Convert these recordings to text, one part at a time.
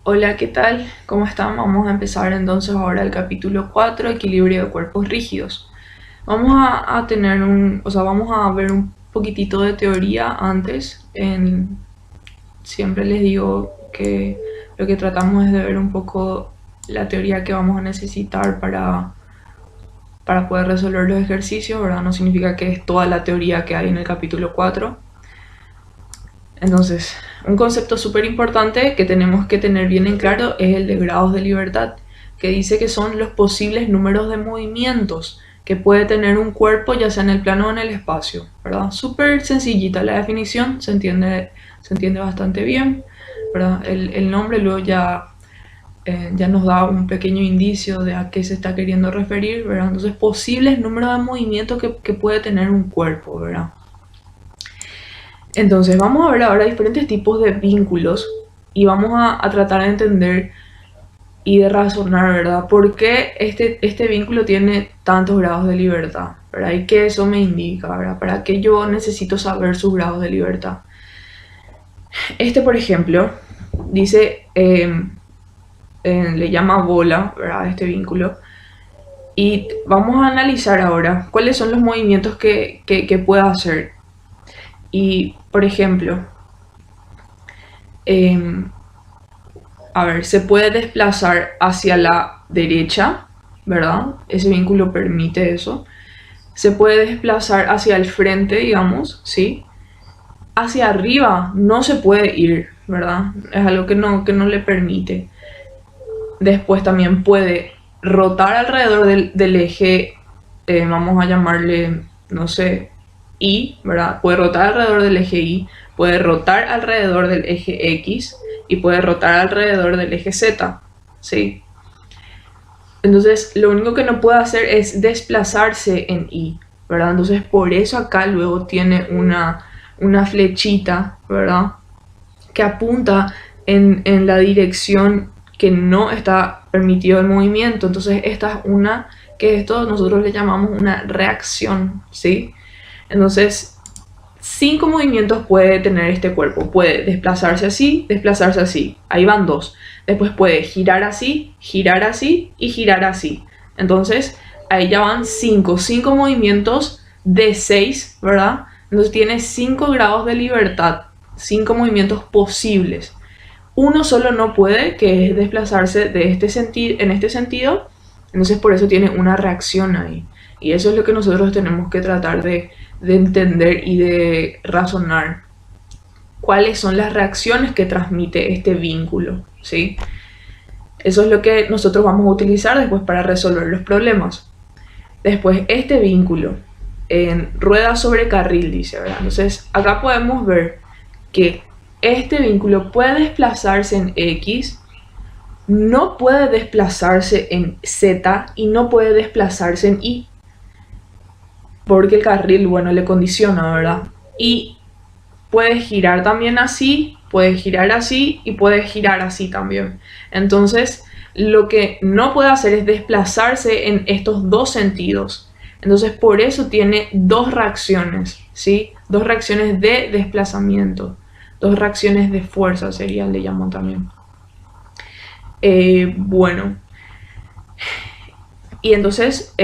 Hola, ¿qué tal? ¿Cómo están? Vamos a empezar entonces ahora el capítulo 4, equilibrio de cuerpos rígidos. Vamos a tener vamos a ver un poquitito de teoría antes. Siempre les digo que lo que tratamos es de ver un poco la teoría que vamos a necesitar para poder resolver los ejercicios, ¿verdad? No significa que es toda la teoría que hay en el capítulo 4. Entonces, un concepto súper importante que tenemos que tener bien en claro es el de grados de libertad, que dice que son los posibles números de movimientos que puede tener un cuerpo, ya sea en el plano o en el espacio, ¿verdad? Súper sencillita la definición, se entiende bastante bien, ¿verdad? El nombre luego ya nos da un pequeño indicio de a qué se está queriendo referir, ¿verdad? Entonces, posibles números de movimientos que puede tener un cuerpo, ¿verdad? Entonces vamos a ver ahora diferentes tipos de vínculos y vamos a tratar de entender y de razonar, ¿verdad? ¿Por qué este vínculo tiene tantos grados de libertad? ¿Verdad? Y qué eso me indica, ¿verdad? ¿Para qué yo necesito saber sus grados de libertad? Por ejemplo, dice, le llama bola, ¿verdad? Este vínculo. Y vamos a analizar ahora cuáles son los movimientos que puede hacer. Y, por ejemplo, eh, a ver, se puede desplazar hacia la derecha, ¿verdad? Ese vínculo permite eso. Se puede desplazar hacia el frente, digamos, ¿sí? Hacia arriba no se puede ir, ¿verdad? Es algo que no le permite. Después también puede rotar alrededor del eje, vamos a llamarle, no sé, Y, ¿verdad? Puede rotar alrededor del eje Y, puede rotar alrededor del eje X y puede rotar alrededor del eje Z, ¿sí? Entonces, lo único que no puede hacer es desplazarse en Y, ¿verdad? Entonces, por eso acá luego tiene una flechita, ¿verdad? Que apunta en la dirección que no está permitido el movimiento. Entonces, esta es que esto nosotros le llamamos una reacción, ¿sí? Entonces, 5 movimientos puede tener este cuerpo. Puede desplazarse así. Ahí van dos. Después puede girar así y girar así. Entonces, ahí ya van 5. 5 movimientos de 6, ¿verdad? Entonces tiene 5 grados de libertad. 5 movimientos posibles. Uno solo no puede, que es desplazarse en este sentido. Entonces por eso tiene una reacción ahí. Y eso es lo que nosotros tenemos que tratar de entender y de razonar. ¿Cuáles son las reacciones que transmite este vínculo? ¿Sí? Eso es lo que nosotros vamos a utilizar después para resolver los problemas. Después, este vínculo en rueda sobre carril, dice, ¿verdad? Entonces, acá podemos ver que este vínculo puede desplazarse en X, no puede desplazarse en Z y no puede desplazarse en Y. Porque el carril, bueno, le condiciona, ¿verdad? Y puede girar también así, puede girar así y puede girar así también. Entonces, lo que no puede hacer es desplazarse en estos dos sentidos. Entonces, por eso tiene dos reacciones, ¿sí? Dos reacciones de desplazamiento. Dos reacciones de fuerza sería, le llaman también. Bueno, y entonces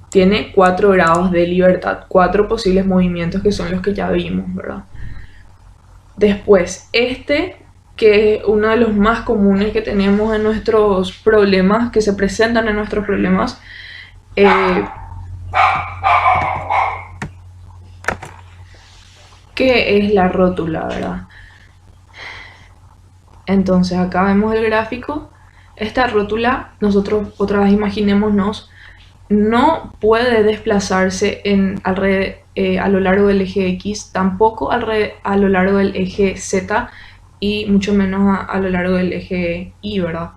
tiene 4 grados de libertad, 4 posibles movimientos que son los que ya vimos, ¿verdad? Después, que es uno de los más comunes que tenemos en nuestros problemas, que se presentan en nuestros problemas, que es la rótula, ¿verdad? Entonces acá vemos el gráfico. Esta rótula, nosotros otra vez imaginémonos, no puede desplazarse a lo largo del eje X, tampoco a lo largo del eje Z y mucho menos a lo largo del eje Y, ¿verdad?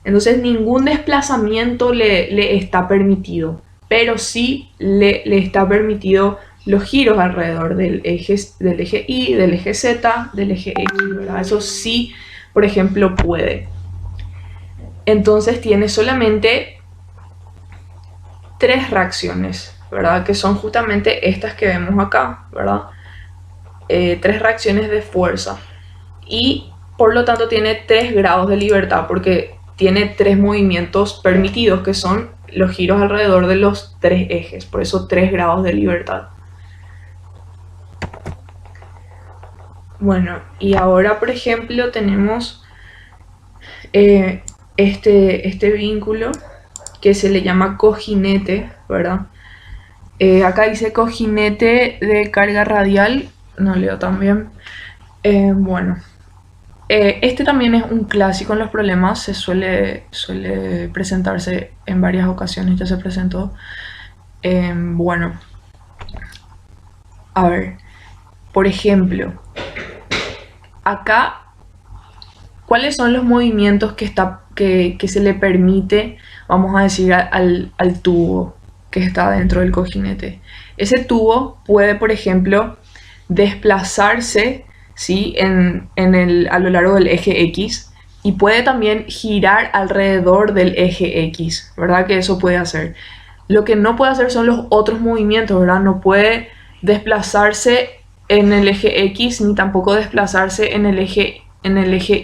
Entonces ningún desplazamiento le está permitido, pero sí le está permitido los giros alrededor del eje Y, del eje Z, del eje X, ¿verdad? Eso sí, por ejemplo, puede. Entonces tiene solamente 3 reacciones, ¿verdad? Que son justamente estas que vemos acá, ¿verdad? 3 reacciones de fuerza. Y por lo tanto tiene 3 grados de libertad porque tiene 3 movimientos permitidos que son los giros alrededor de los 3 ejes, por eso 3 grados de libertad. Bueno, y ahora por ejemplo tenemos este vínculo que se le llama cojinete, ¿verdad? Acá dice cojinete de carga radial, no leo tan bien. Bueno, este también es un clásico en los problemas, suele presentarse en varias ocasiones, ya se presentó. Bueno, a ver, por ejemplo, acá, ¿cuáles son los movimientos que se le permite, vamos a decir, al tubo que está dentro del cojinete? Ese tubo puede, por ejemplo, desplazarse, ¿sí? a lo largo del eje X, y puede también girar alrededor del eje X, ¿verdad? Que eso puede hacer. Lo que no puede hacer son los otros movimientos, ¿verdad? No puede desplazarse en el eje X ni tampoco desplazarse en el eje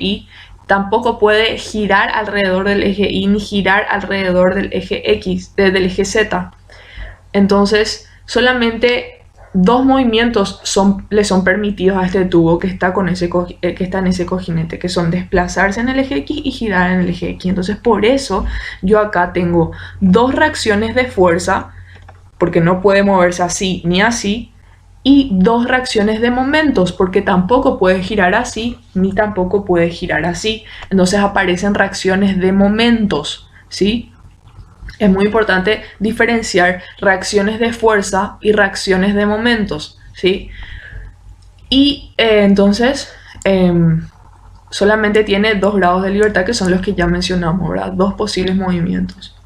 Y. Tampoco puede girar alrededor del eje Y ni girar alrededor del eje X, del eje Z. Entonces, solamente 2 movimientos le son permitidos a este tubo que está en ese cojinete, que son desplazarse en el eje X y girar en el eje X. Entonces, por eso yo acá tengo 2 reacciones de fuerza, porque no puede moverse así ni así, y 2 reacciones de momentos, porque tampoco puede girar así ni tampoco puede girar así. Entonces aparecen reacciones de momentos, ¿sí? Es muy importante diferenciar reacciones de fuerza y reacciones de momentos, ¿sí? Y entonces solamente tiene 2 grados de libertad, que son los que ya mencionamos, ¿verdad? 2 posibles movimientos.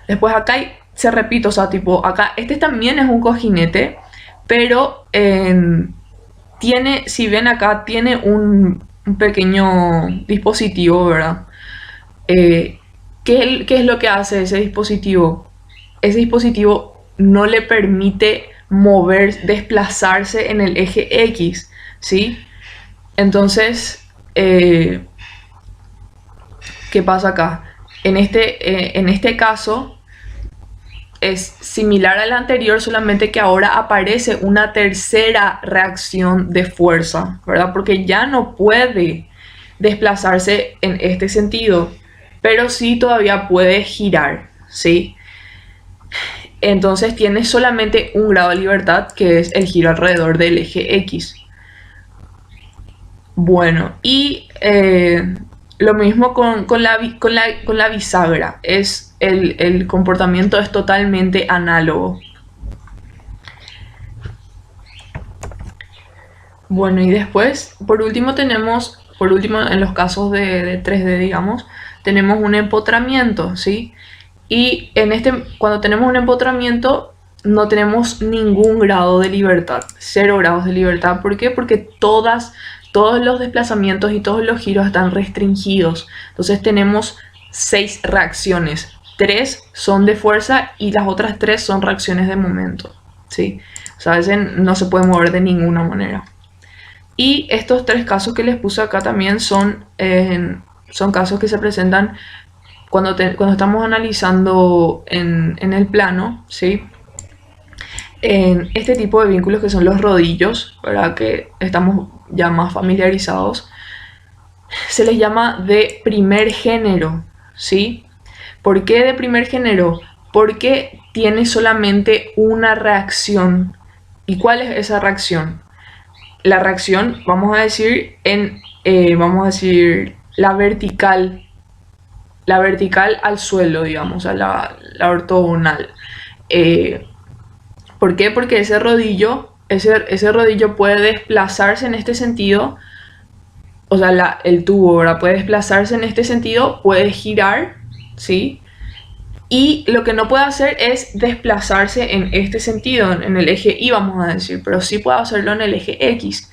Después acá se repite, o sea, tipo, acá este también es un cojinete, pero si ven acá, tiene un pequeño dispositivo, ¿verdad? ¿Qué es lo que hace ese dispositivo? Ese dispositivo no le permite desplazarse en el eje X, ¿sí? Entonces, ¿qué pasa acá? En este caso es similar al anterior, solamente que ahora aparece una tercera reacción de fuerza, ¿verdad? Porque ya no puede desplazarse en este sentido, pero sí todavía puede girar, ¿sí? Entonces tiene solamente 1 grado de libertad, que es el giro alrededor del eje X. Bueno, y lo mismo con la bisagra, el comportamiento es totalmente análogo. Bueno, y después, por último en los casos de 3D, digamos, tenemos un empotramiento, ¿sí? Y cuando tenemos un empotramiento no tenemos ningún grado de libertad, 0 grados de libertad. ¿Por qué? Porque todos los desplazamientos y todos los giros están restringidos. Entonces tenemos 6 reacciones, 3 son de fuerza y las otras 3 son reacciones de momento, ¿sí? O sea, ese no se puede mover de ninguna manera. Y estos 3 casos que les puse acá también son casos que se presentan cuando estamos analizando en el plano, ¿sí? En este tipo de vínculos que son los rodillos, ¿verdad? Que estamos ya más familiarizados, se les llama de primer género, ¿sí? ¿Por qué de primer género? Porque tiene solamente una reacción. ¿Y cuál es esa reacción? La reacción, vamos a decir, la vertical al suelo, digamos, a la ortogonal. ¿Por qué? Porque ese rodillo puede desplazarse en este sentido, o sea, el tubo, ¿verdad? Puede desplazarse en este sentido, puede girar, ¿sí? Y lo que no puede hacer es desplazarse en este sentido, en el eje Y, vamos a decir, pero sí puede hacerlo en el eje X.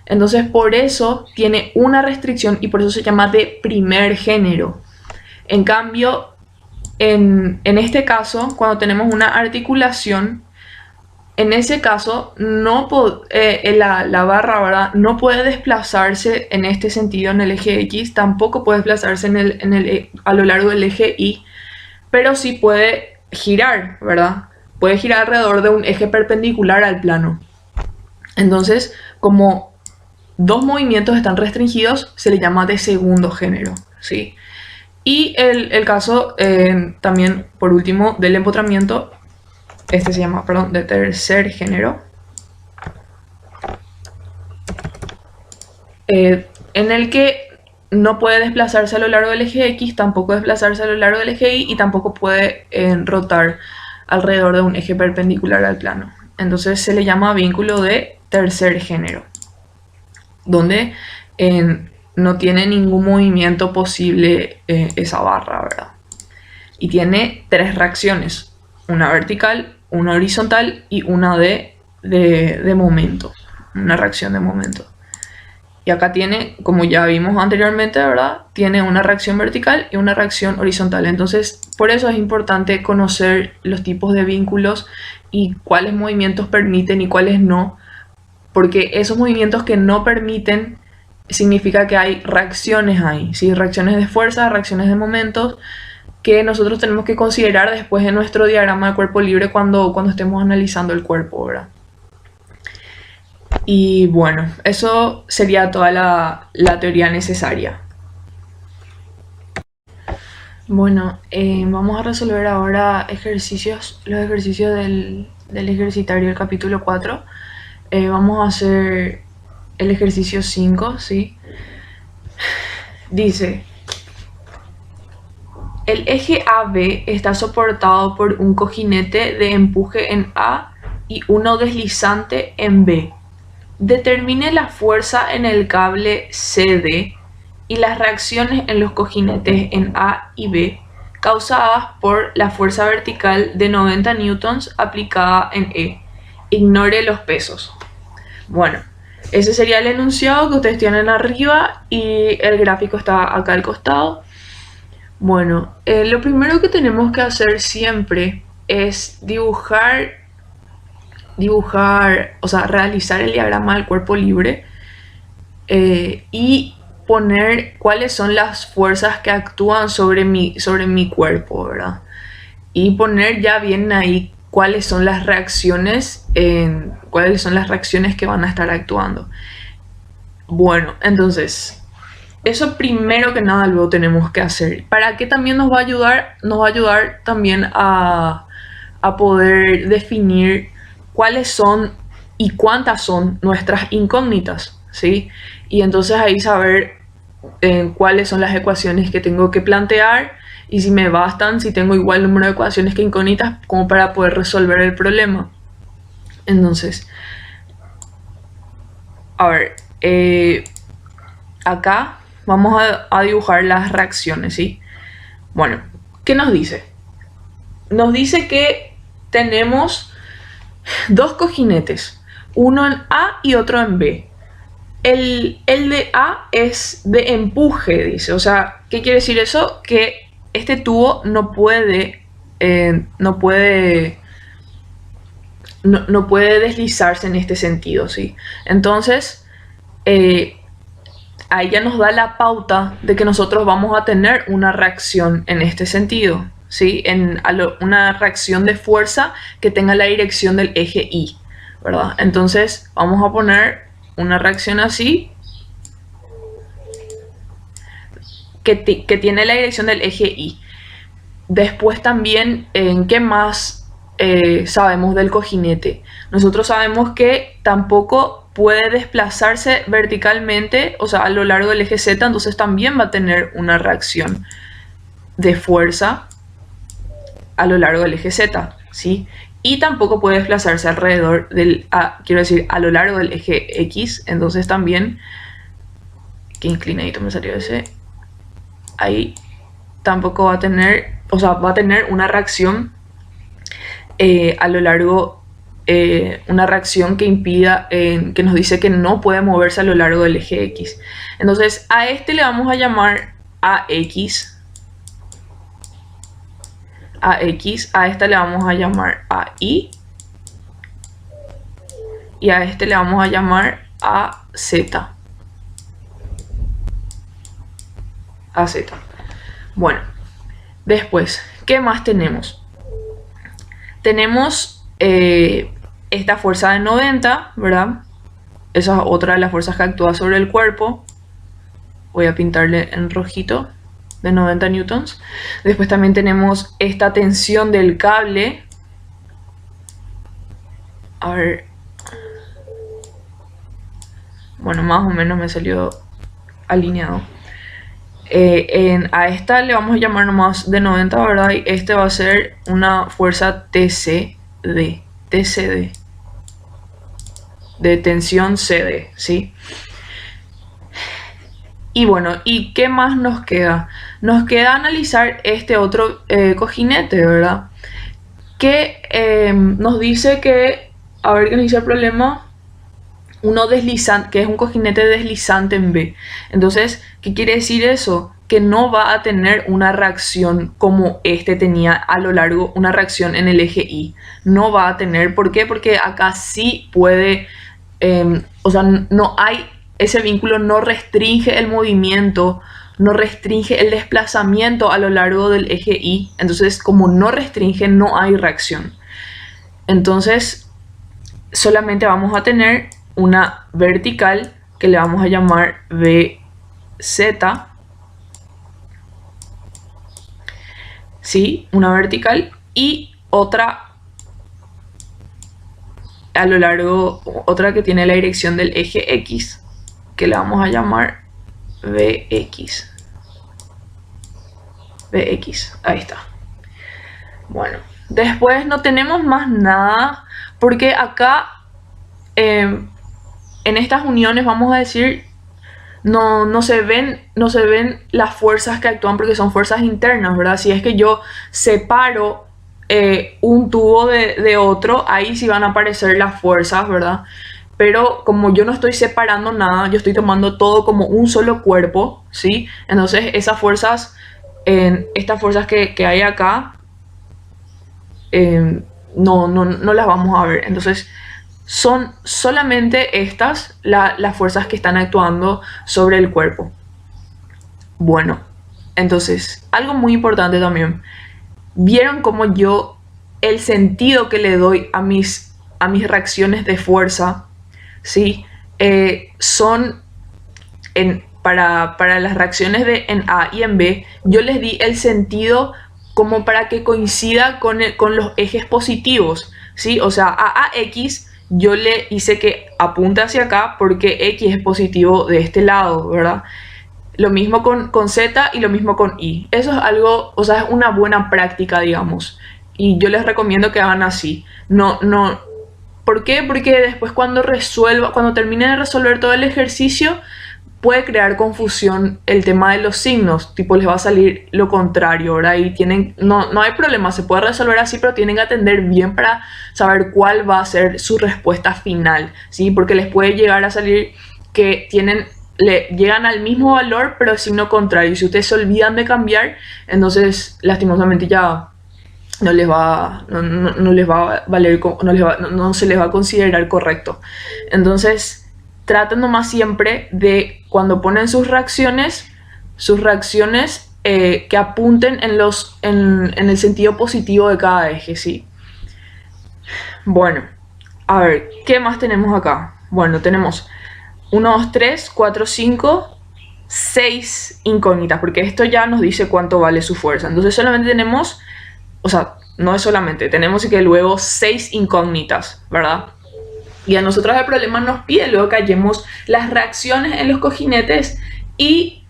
Entonces, por eso tiene una restricción y por eso se llama de primer género. En cambio, en este caso, cuando tenemos una articulación, En ese caso, la barra, ¿verdad?, no puede desplazarse en este sentido en el eje X, tampoco puede desplazarse a lo largo del eje Y, pero sí puede girar, ¿verdad? Puede girar alrededor de un eje perpendicular al plano. Entonces, como dos movimientos están restringidos, se le llama de segundo género, ¿sí? Y el caso también, por último, del empotramiento, este se llama, perdón, de tercer género, en el que no puede desplazarse a lo largo del eje X, tampoco desplazarse a lo largo del eje Y, y tampoco puede rotar alrededor de un eje perpendicular al plano. Entonces se le llama vínculo de tercer género, donde no tiene ningún movimiento posible esa barra, ¿verdad? Y tiene tres reacciones, una vertical, una horizontal y una de momento, una reacción de momento. Y acá tiene, como ya vimos anteriormente, ¿verdad?, tiene una reacción vertical y una reacción horizontal. Entonces, por eso es importante conocer los tipos de vínculos y cuáles movimientos permiten y cuáles no, porque esos movimientos que no permiten significa que hay reacciones ahí, ¿sí? Reacciones de fuerza, reacciones de momentos, que nosotros tenemos que considerar después en nuestro diagrama de cuerpo libre cuando estemos analizando el cuerpo, ¿verdad? Y bueno, eso sería toda la teoría necesaria. Bueno, vamos a resolver ahora los ejercicios del ejercitario del capítulo 4. Vamos a hacer el ejercicio 5, ¿sí? Dice: el eje AB está soportado por un cojinete de empuje en A y uno deslizante en B. Determine la fuerza en el cable CD y las reacciones en los cojinetes en A y B causadas por la fuerza vertical de 90 newtons aplicada en E. Ignore los pesos. Bueno, ese sería el enunciado que ustedes tienen arriba y el gráfico está acá al costado. Bueno, lo primero que tenemos que hacer siempre es realizar el diagrama del cuerpo libre y poner cuáles son las fuerzas que actúan sobre mi cuerpo, ¿verdad? Y poner ya bien ahí cuáles son las reacciones que van a estar actuando. Bueno, entonces, eso primero que nada luego tenemos que hacer. ¿Para qué también nos va a ayudar? Nos va a ayudar también a poder definir cuáles son y cuántas son nuestras incógnitas, ¿sí? Y entonces ahí saber cuáles son las ecuaciones que tengo que plantear y si me bastan, si tengo igual número de ecuaciones que incógnitas como para poder resolver el problema. Entonces, a ver, acá vamos a dibujar las reacciones, ¿sí? Bueno, ¿qué nos dice? Nos dice que tenemos dos cojinetes, uno en A y otro en B. El de A es de empuje, dice. O sea, ¿qué quiere decir eso? Que este tubo no puede deslizarse en este sentido, ¿sí? Entonces, ahí ya nos da la pauta de que nosotros vamos a tener una reacción en este sentido, ¿sí? Una reacción de fuerza que tenga la dirección del eje Y, ¿verdad? Entonces vamos a poner una reacción así que tiene la dirección del eje Y. Después también, ¿qué más sabemos del cojinete? Nosotros sabemos que tampoco puede desplazarse verticalmente, o sea, a lo largo del eje Z, entonces también va a tener una reacción de fuerza a lo largo del eje Z, ¿sí? Y tampoco puede desplazarse alrededor a lo largo del eje X, entonces también, qué inclinadito me salió ese, ahí tampoco va a tener, o sea, va a tener una reacción a lo largo, una reacción que impida, que nos dice que no puede moverse a lo largo del eje X. Entonces a este le vamos a llamar AX, a esta le vamos a llamar AI y a este le vamos a llamar AZ. AZ. Bueno, después, ¿qué más tenemos? Tenemos esta fuerza de 90, ¿verdad? Esa es otra de las fuerzas que actúa sobre el cuerpo. Voy a pintarle en rojito, de 90 newtons. Después también tenemos esta tensión del cable. A ver. Bueno, más o menos me salió alineado. A esta le vamos a llamar nomás de 90, ¿verdad? Y este va a ser una fuerza TCD. TCD. De tensión CD, ¿sí? Y bueno, ¿y qué más nos queda? Nos queda analizar este otro cojinete, ¿verdad? Que nos dice que, a ver qué nos dice el problema, uno deslizante, que es un cojinete deslizante en B. Entonces, ¿qué quiere decir eso? Que no va a tener una reacción como este tenía a lo largo, una reacción en el eje Y. No va a tener, ¿por qué? Porque acá sí puede, o sea, no hay, ese vínculo no restringe el movimiento, no restringe el desplazamiento a lo largo del eje Y. Entonces, como no restringe, no hay reacción. Entonces, solamente vamos a tener una vertical que le vamos a llamar BZ. ¿Sí? Una vertical y otra a lo largo, otra que tiene la dirección del eje X, que le vamos a llamar BX. BX, ahí está. Bueno, después no tenemos más nada, porque acá en estas uniones, vamos a decir, no se ven las fuerzas que actúan porque son fuerzas internas, ¿verdad? Si es que yo separo un tubo de otro, ahí sí van a aparecer las fuerzas, ¿verdad? Pero como yo no estoy separando nada, yo estoy tomando todo como un solo cuerpo, ¿sí? Entonces esas fuerzas, estas fuerzas que hay acá, no las vamos a ver. Entonces son solamente estas las fuerzas que están actuando sobre el cuerpo. Bueno, entonces, algo muy importante también. ¿Vieron cómo yo, el sentido que le doy a mis reacciones de fuerza, ¿sí? Son, para las reacciones en A y en B, yo les di el sentido como para que coincida con los ejes positivos, ¿sí? O sea, a AX yo le hice que apunte hacia acá porque X es positivo de este lado, ¿verdad? Lo mismo con Z y lo mismo con Y. Eso es algo, o sea, es una buena práctica, digamos. Y yo les recomiendo que hagan así. ¿Por qué? Porque después cuando terminen de resolver todo el ejercicio, puede crear confusión el tema de los signos, tipo les va a salir lo contrario, ¿verdad? Y no hay problema, se puede resolver así, pero tienen que atender bien para saber cuál va a ser su respuesta final, ¿sí? Porque les puede llegar a salir que llegan al mismo valor, pero signo contrario. Y si ustedes se olvidan de cambiar, entonces lastimosamente ya no les va a valer, no se les va a considerar correcto. Entonces, traten nomás siempre de, cuando ponen sus reacciones que apunten en el sentido positivo de cada eje, ¿sí? Bueno, a ver, ¿qué más tenemos acá? Bueno, tenemos 1, 2, 3, 4, 5, 6 incógnitas, porque esto ya nos dice cuánto vale su fuerza. Entonces solamente tenemos, o sea, no es solamente, tenemos que luego 6 incógnitas, ¿verdad? Y a nosotros el problema nos pide luego que hallemos las reacciones en los cojinetes y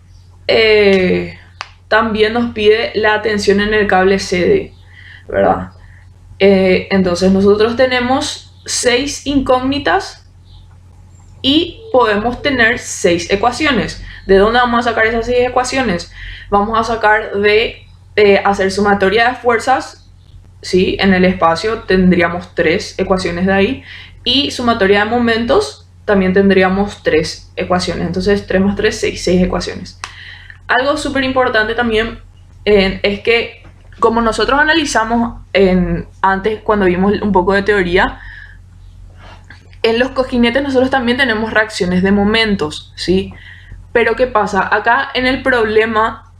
también nos pide la tensión en el cable CD, ¿verdad? Entonces nosotros tenemos 6 incógnitas y podemos tener 6 ecuaciones. ¿De dónde vamos a sacar esas 6 ecuaciones? Vamos a sacar de hacer sumatoria de fuerzas, ¿sí? En el espacio tendríamos 3 ecuaciones de ahí. Y sumatoria de momentos, también tendríamos 3 ecuaciones. Entonces 3 más 3, 6 ecuaciones. Algo súper importante también es que, como nosotros analizamos antes cuando vimos un poco de teoría, En los cojinetes nosotros también tenemos reacciones de momentos, ¿sí? Pero ¿qué pasa? Acá en el problema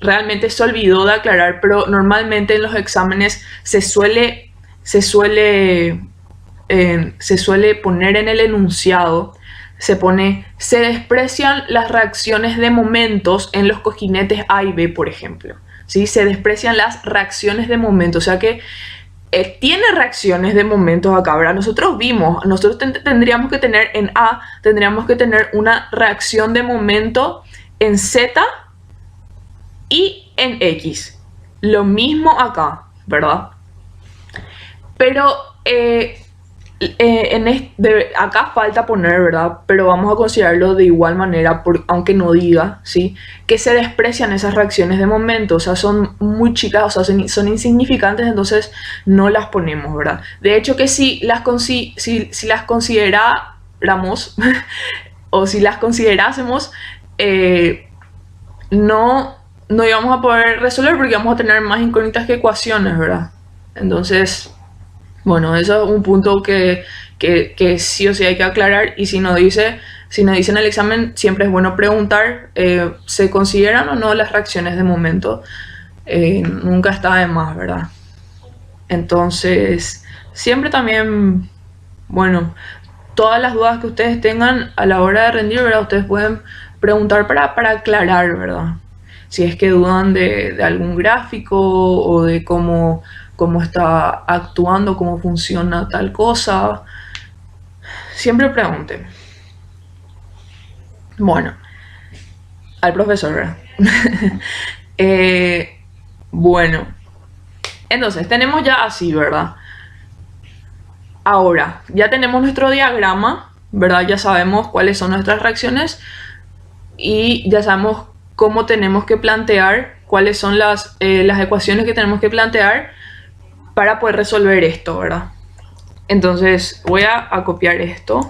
realmente se olvidó de aclarar, pero normalmente en los exámenes se suele poner en el enunciado, se desprecian las reacciones de momentos en los cojinetes A y B, por ejemplo, ¿sí? Se desprecian las reacciones de momentos, o sea que tiene reacciones de momentos acá, ¿verdad? Nosotros tendríamos que tener en A, tendríamos que tener una reacción de momento en Z y en X. Lo mismo acá, ¿verdad? Pero acá falta poner, ¿verdad? Pero vamos a considerarlo de igual manera, aunque no diga, ¿sí? Que se desprecian esas reacciones de momento, o sea, son muy chicas, o sea, son insignificantes, entonces no las ponemos, ¿verdad? De hecho que si las consideráramos o si las considerásemos, no íbamos a poder resolver porque vamos a tener más incógnitas que ecuaciones, ¿verdad? Entonces, bueno, eso es un punto que sí o sí hay que aclarar, y si no dice en el examen, siempre es bueno preguntar, ¿se consideran o no las reacciones de momento? Nunca está de más, ¿verdad? Entonces, siempre también, bueno, todas las dudas que ustedes tengan a la hora de rendir, ¿verdad? Ustedes pueden preguntar para aclarar, ¿verdad? Si es que dudan de algún gráfico o de cómo está actuando, cómo funciona tal cosa, siempre pregunten. Bueno, al profesor, ¿verdad? Bueno, entonces tenemos ya así, ¿verdad? Ahora, ya tenemos nuestro diagrama, ¿verdad? Ya sabemos cuáles son nuestras reacciones y ya sabemos cómo tenemos que plantear, cuáles son las ecuaciones que tenemos que plantear para poder resolver esto, ¿verdad? Entonces voy a copiar esto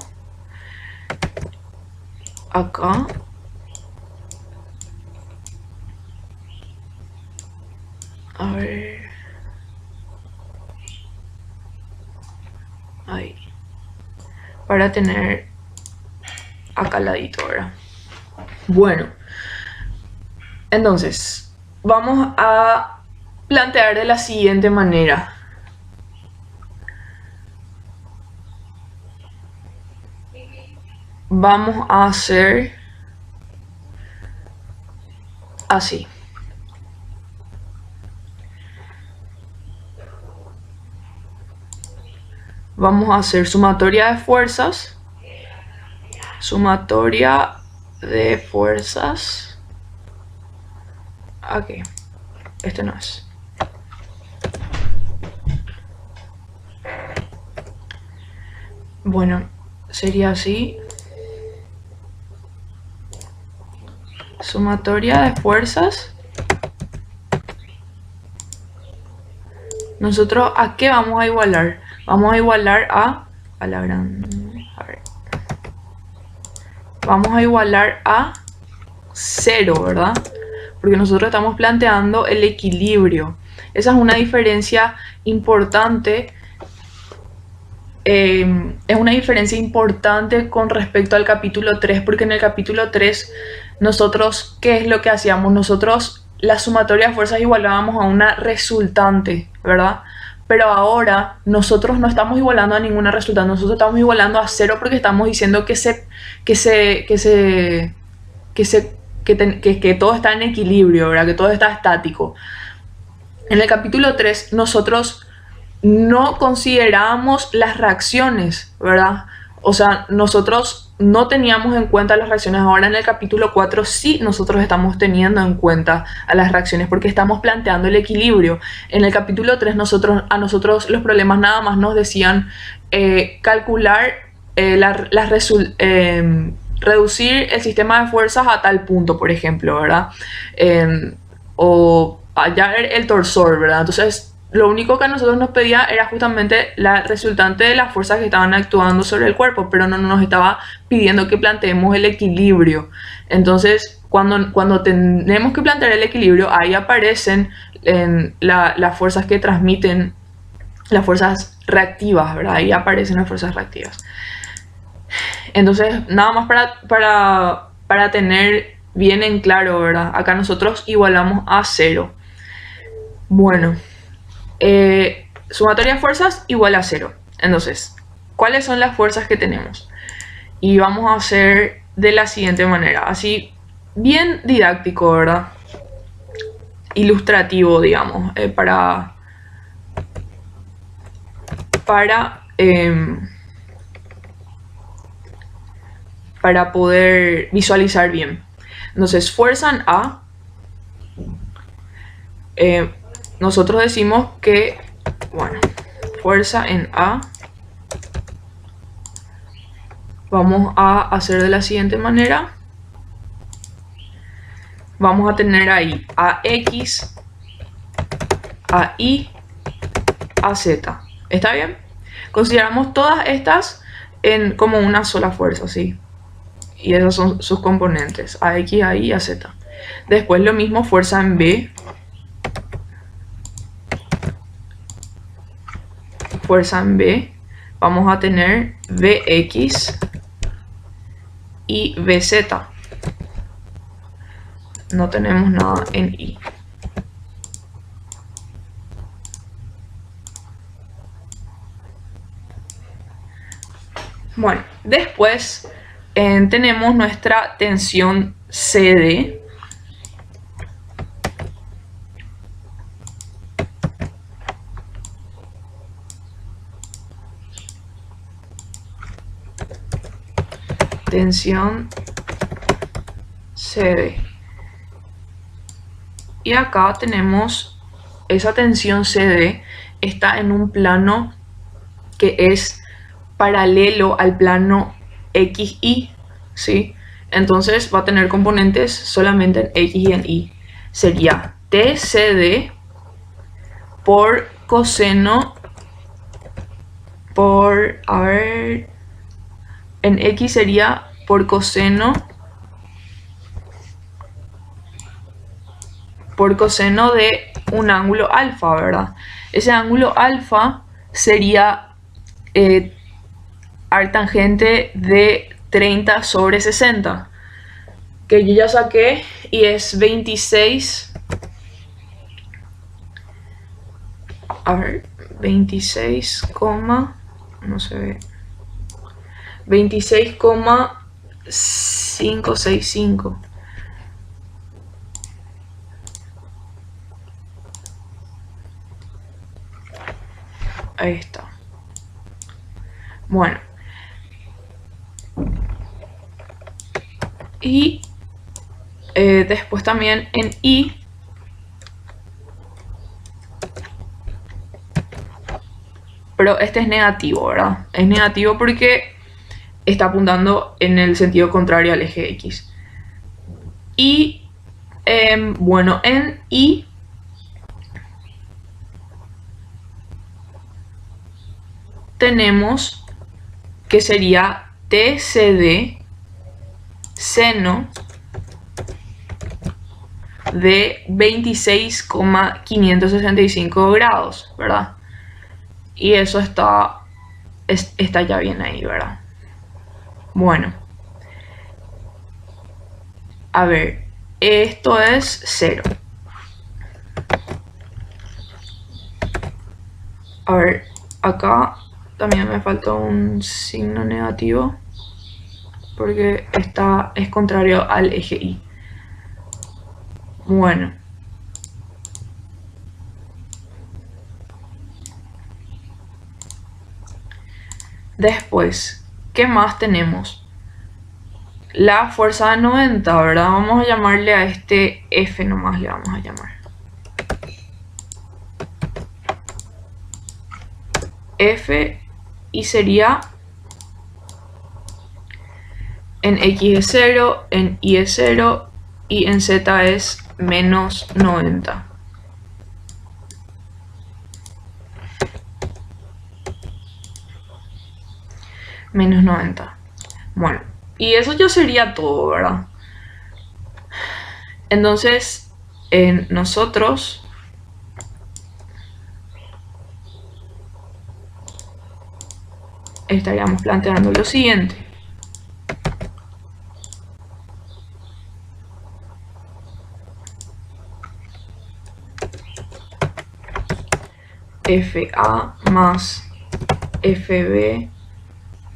acá. A ver. Ahí. Para tener acá al ladito, ¿verdad? Bueno. Entonces, vamos a plantear de la siguiente manera. Vamos a hacer así. Vamos a hacer sumatoria de fuerzas. Sumatoria de fuerzas. Ok, este no es. Bueno, sería así. Sumatoria de fuerzas. Nosotros, ¿a qué vamos a igualar? Vamos a igualar a la gran... A ver. Vamos a igualar a 0, ¿verdad? Porque nosotros estamos planteando el equilibrio. Esa es una diferencia importante. Es una diferencia importante con respecto al capítulo 3, porque en el capítulo 3 nosotros, ¿qué es lo que hacíamos? Nosotros la sumatoria de fuerzas igualábamos a una resultante, ¿verdad? Pero ahora nosotros no estamos igualando a ninguna resultante, nosotros estamos igualando a 0 porque estamos diciendo que todo está en equilibrio, ¿verdad? Que todo está estático. En el capítulo 3 nosotros no considerábamos las reacciones, ¿verdad? O sea, nosotros no teníamos en cuenta las reacciones. Ahora en el capítulo 4 sí nosotros estamos teniendo en cuenta a las reacciones porque estamos planteando el equilibrio. En el capítulo 3 a nosotros los problemas nada más nos decían calcular reducir el sistema de fuerzas a tal punto, por ejemplo, ¿verdad? O hallar el torsor, ¿verdad? Entonces, lo único que a nosotros nos pedía era justamente la resultante de las fuerzas que estaban actuando sobre el cuerpo, pero no nos estaba pidiendo que planteemos el equilibrio. Entonces, cuando tenemos que plantear el equilibrio, ahí aparecen las fuerzas que transmiten las fuerzas reactivas, ¿verdad? Ahí aparecen las fuerzas reactivas. Entonces, nada más para tener bien en claro, ¿verdad? Acá nosotros igualamos a 0. Bueno, sumatoria de fuerzas igual a 0. Entonces, ¿cuáles son las fuerzas que tenemos? Y vamos a hacer de la siguiente manera, así bien didáctico, ¿verdad? Ilustrativo, digamos, para poder visualizar bien. Entonces, fuerza en A, nosotros decimos que, bueno, fuerza en A, vamos a hacer de la siguiente manera. Vamos a tener ahí AX, AI, AZ. ¿Está bien? Consideramos todas estas como una sola fuerza, ¿sí? Y esas son sus componentes, AX, AI, AZ. Después lo mismo, fuerza en B. Fuerza en B. Vamos a tener Vx y Vz. No tenemos nada en I. Bueno, después tenemos nuestra tensión CD. Tensión CD. Y acá tenemos esa tensión CD, está en un plano que es paralelo al plano XY, ¿sí? Entonces va a tener componentes solamente en X y en Y. Sería TCD por coseno en X sería por coseno de un ángulo alfa, ¿verdad? Ese ángulo alfa sería arctangente de 30 sobre 60, que yo ya saqué, y es 26, a ver, 26, no se ve, 26,565. Ahí está. Bueno. Y después también en I pero este es negativo, ¿verdad? Es negativo porque está apuntando en el sentido contrario al eje X. Y bueno, en Y tenemos que sería TCD seno de 26,565 grados, ¿verdad? Y eso está ya bien ahí, ¿verdad? Bueno, a ver, esto es 0. A ver, acá también me falta un signo negativo porque es contrario al eje Y. Bueno. Después, ¿qué más tenemos? La fuerza de 90, ¿verdad? Vamos a llamarle a este F nomás, le vamos a llamar. F, y sería en X es 0, en Y es 0 y en Z es menos 90. Menos 90. Bueno, y eso ya sería todo, ¿verdad? Entonces, nosotros estaríamos planteando lo siguiente. FA más FB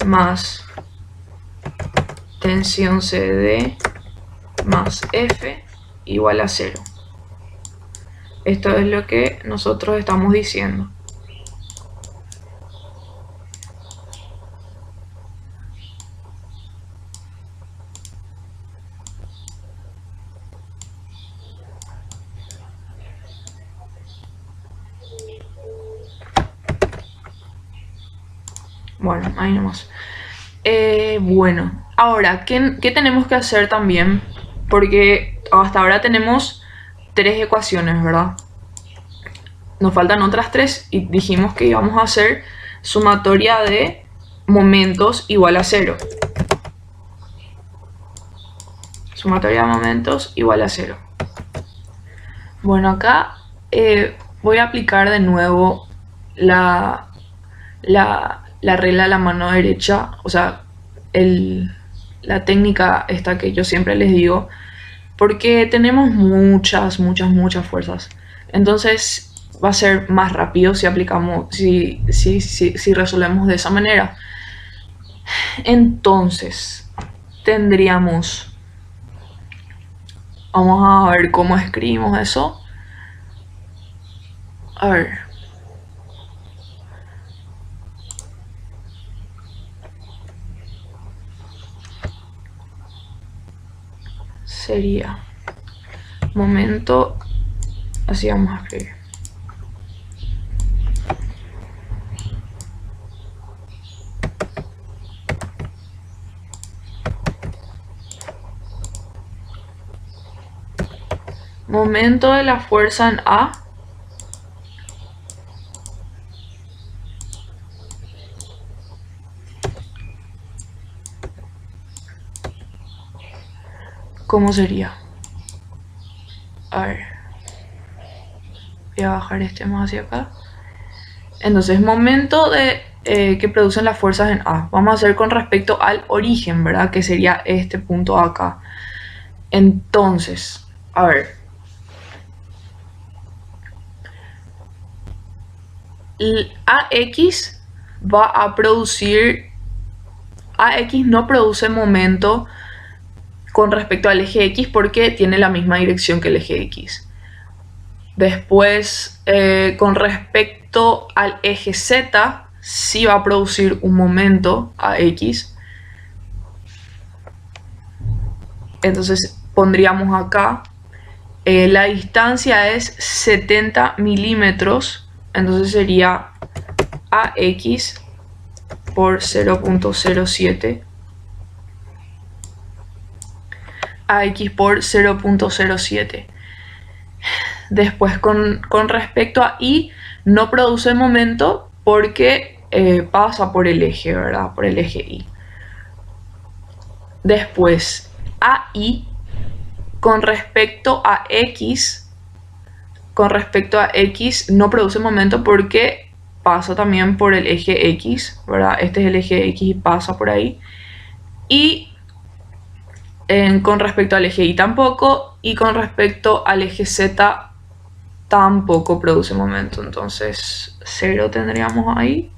más tensión CD más F igual a 0. Esto es lo que nosotros estamos diciendo. Bueno, ahí nomás. Bueno, ahora, ¿qué tenemos que hacer también? Porque hasta ahora tenemos 3 ecuaciones, ¿verdad? Nos faltan otras 3 y dijimos que íbamos a hacer sumatoria de momentos igual a 0. Sumatoria de momentos igual a 0. Bueno, acá voy a aplicar de nuevo la regla de la mano derecha, o sea, la técnica esta que yo siempre les digo, porque tenemos muchas fuerzas. Entonces va a ser más rápido si aplicamos, si resolvemos de esa manera. Entonces tendríamos, vamos a ver cómo escribimos eso. A ver. Sería momento, así vamos a escribir. Momento de la fuerza en A ¿cómo sería? A ver, voy a bajar este más hacia acá. Entonces, momento de que producen las fuerzas en A. Vamos a hacer con respecto al origen, ¿verdad? Que sería este punto acá. Entonces, a ver. AX va a producir... AX no produce momento con respecto al eje X porque tiene la misma dirección que el eje X. Después, con respecto al eje Z, sí va a producir un momento AX. Entonces pondríamos acá, la distancia es 70 milímetros, entonces sería AX por 0.07. AX por 0.07. Después con respecto a Y no produce momento porque pasa por el eje, ¿verdad? Por el eje Y. Después AI con respecto a X no produce momento porque pasa también por el eje X, ¿verdad? Este es el eje X y pasa por ahí. Y con respecto al eje Y tampoco, y con respecto al eje Z tampoco produce momento, entonces 0 tendríamos ahí.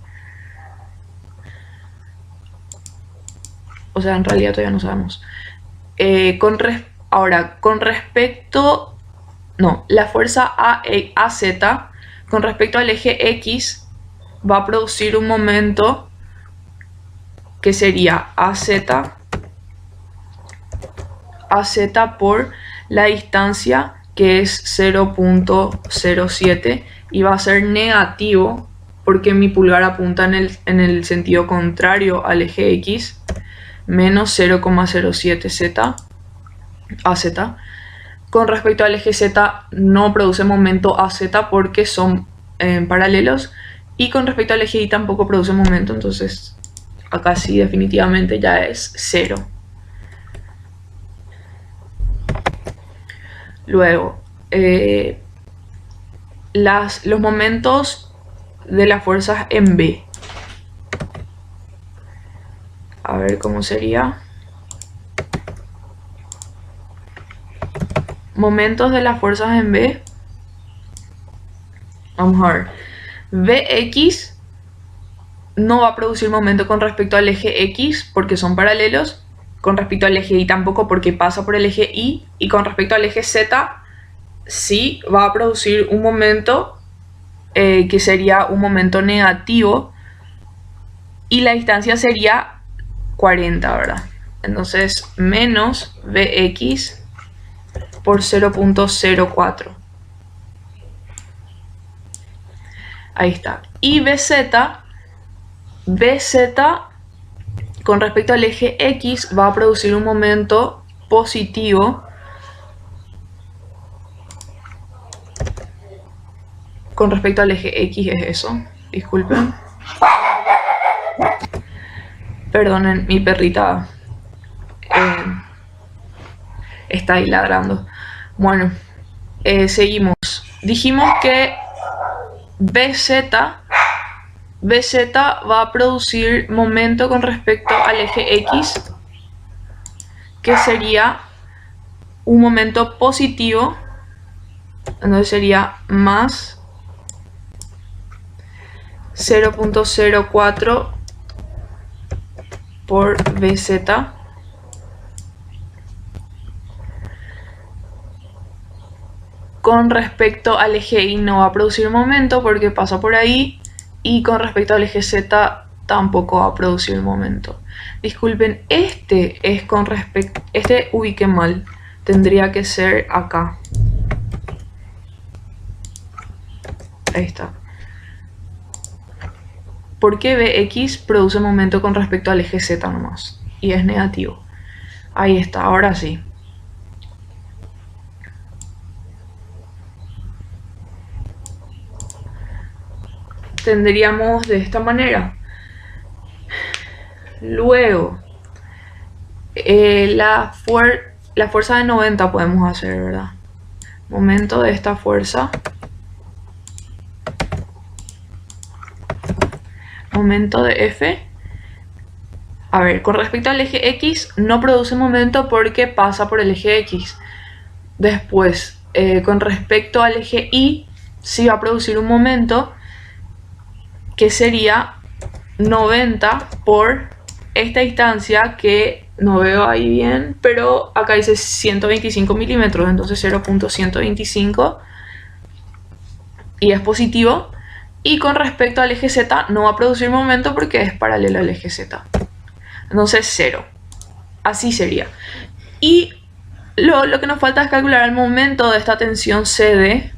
O sea, en realidad todavía no sabemos. Ahora, con respecto... No, la fuerza AZ con respecto al eje X va a producir un momento que sería AZ por la distancia que es 0.07 y va a ser negativo porque mi pulgar apunta en el sentido contrario al eje X, menos 0.07 AZ. Con respecto al eje Z no produce momento AZ porque son paralelos, y con respecto al eje Y tampoco produce momento, entonces acá sí definitivamente ya es 0. Luego, los momentos de las fuerzas en B. A ver cómo sería. Momentos de las fuerzas en B. Vamos a ver. Vx no va a producir momento con respecto al eje X porque son paralelos. Con respecto al eje Y tampoco porque pasa por el eje Y. Y con respecto al eje Z sí va a producir un momento que sería un momento negativo. Y la distancia sería 40, ¿verdad? Entonces menos Vx por 0.04. Ahí está. Y BZ con respecto al eje X va a producir un momento positivo con respecto al eje X, es eso. Disculpen. Perdonen, mi perrita está ahí ladrando. Bueno, seguimos. Dijimos que BZ va a producir momento con respecto al eje X, que sería un momento positivo, entonces sería más 0.04 por BZ con respecto al eje Y no va a producir momento porque pasa por ahí, y con respecto al eje Z tampoco va a producir momento. Disculpen, este es con respecto, este ubiqué mal, tendría que ser acá. Ahí está. Porque Vx produce momento con respecto al eje Z nomás, y es negativo. Ahí está, ahora sí. Tendríamos de esta manera. Luego, la fuerza de 90 podemos hacer, ¿verdad? Momento de esta fuerza. Momento de F. A ver, con respecto al eje X no produce momento porque pasa por el eje X. Después, con respecto al eje Y, sí va a producir un momento que sería 90 por esta distancia que no veo ahí bien, pero acá dice 125 milímetros, entonces 0.125 y es positivo. Y con respecto al eje Z no va a producir momento porque es paralelo al eje Z, entonces 0. Así sería. Y lo que nos falta es calcular el momento de esta tensión CD,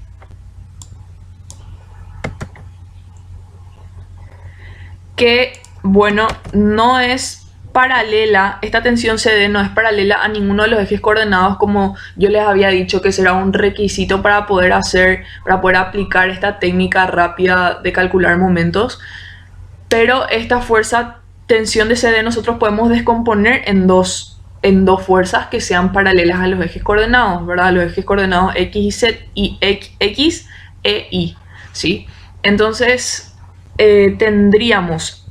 que, bueno, no es paralela, esta tensión CD no es paralela a ninguno de los ejes coordenados, como yo les había dicho que será un requisito para poder aplicar esta técnica rápida de calcular momentos. Pero esta fuerza, tensión de CD, nosotros podemos descomponer en dos fuerzas que sean paralelas a los ejes coordenados, ¿verdad? Los ejes coordenados X y Z y X e Y, ¿sí? Entonces tendríamos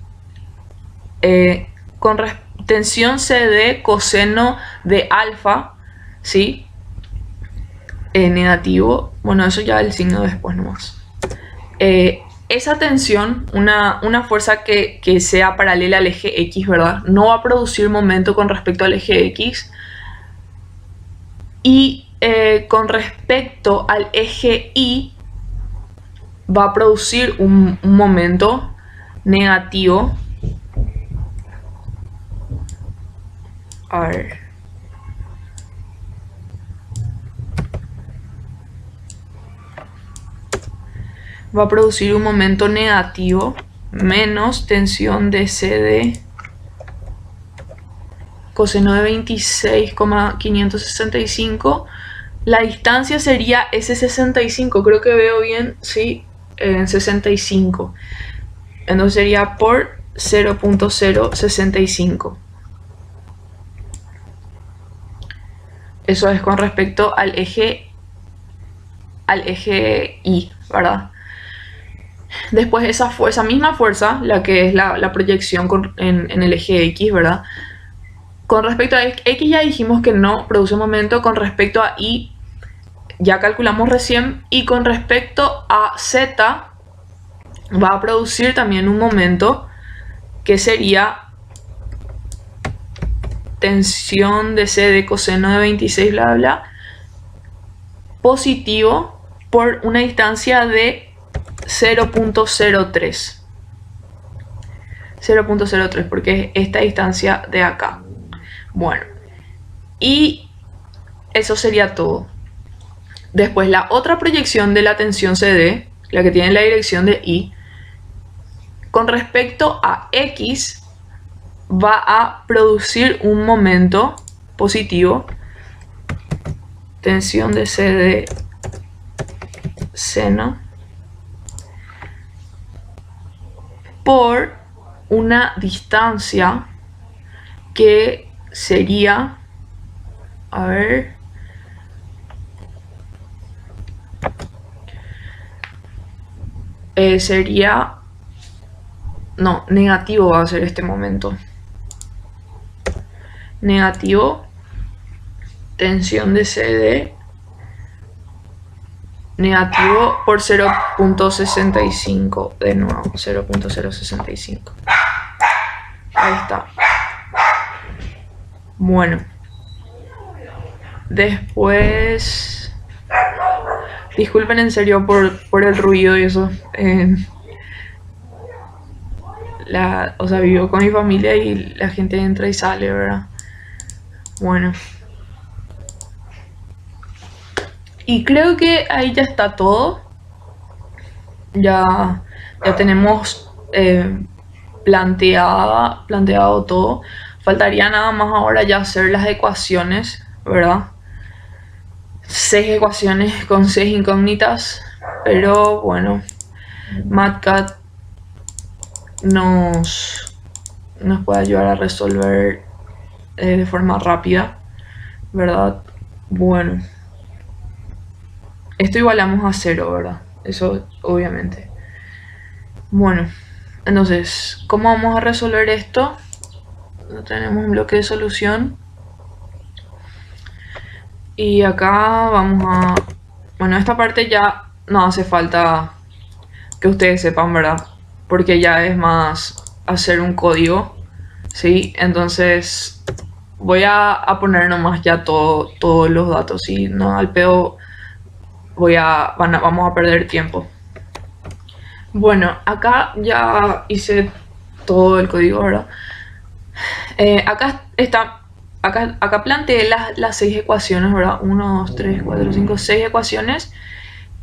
con tensión CD coseno de alfa, ¿sí? Negativo, bueno, eso ya el signo después nomás. Esa tensión, una fuerza que sea paralela al eje X, ¿verdad? No va a producir momento con respecto al eje X. Y con respecto al eje Y, va a producir un momento negativo. A ver. Va a producir un momento negativo menos tensión de CD coseno de 26,565. La distancia sería S65, creo que veo bien, sí, en 65. Entonces sería por 0.065. Eso es con respecto al eje Y, ¿verdad? Después esa misma fuerza, la que es la proyección en el eje X, ¿verdad? Con respecto a X ya dijimos que no produce momento, con respecto a Y ya calculamos recién, y con respecto a Z va a producir también un momento que sería tensión de C de coseno de 26 bla bla positivo por una distancia de 0.03 porque es esta distancia de acá. Bueno, y eso sería todo. Después la otra proyección de la tensión CD, la que tiene la dirección de Y, con respecto a X va a producir un momento positivo, tensión de C de seno, por una distancia que sería, a ver, sería, no, negativo va a ser este momento. Negativo, tensión de CD, negativo por 0.65, de nuevo, 0.065. Ahí está. Bueno. Después... Disculpen en serio por el ruido y eso. O sea, vivo con mi familia y la gente entra y sale, ¿verdad? Bueno. Y creo que ahí ya está todo. Ya tenemos planteado todo. Faltaría nada más ahora ya hacer las ecuaciones, ¿verdad? 6 ecuaciones con 6 incógnitas. Pero bueno, MATCAD nos puede ayudar a resolver de forma rápida, ¿verdad? Bueno, esto igualamos a 0, ¿verdad? Eso obviamente. Bueno, entonces, ¿cómo vamos a resolver esto? Tenemos un bloque de solución. Y acá vamos a... Bueno, esta parte ya no hace falta que ustedes sepan, ¿verdad? Porque ya es más hacer un código, ¿sí? Entonces voy a poner nomás ya todos los datos, ¿sí? No, al pedo vamos a perder tiempo. Bueno, acá ya hice todo el código, ¿verdad? Acá planteé las 6 ecuaciones, ¿verdad? 1, 2, 3, 4, 5, 6 ecuaciones.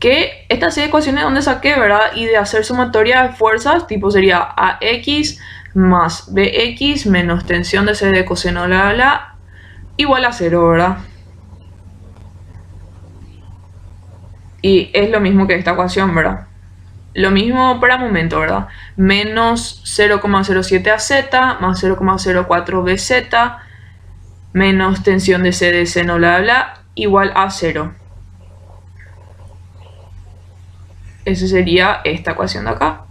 Que estas 6 ecuaciones donde saqué, ¿verdad? Y de hacer sumatoria de fuerzas, tipo sería AX más BX menos tensión de C de coseno bla bla igual a 0, ¿verdad? Y es lo mismo que esta ecuación, ¿verdad? Lo mismo para momento, ¿verdad? Menos 0,07 AZ más 0,04 BZ menos tensión de C de seno bla bla igual a 0. Esa sería esta ecuación de acá.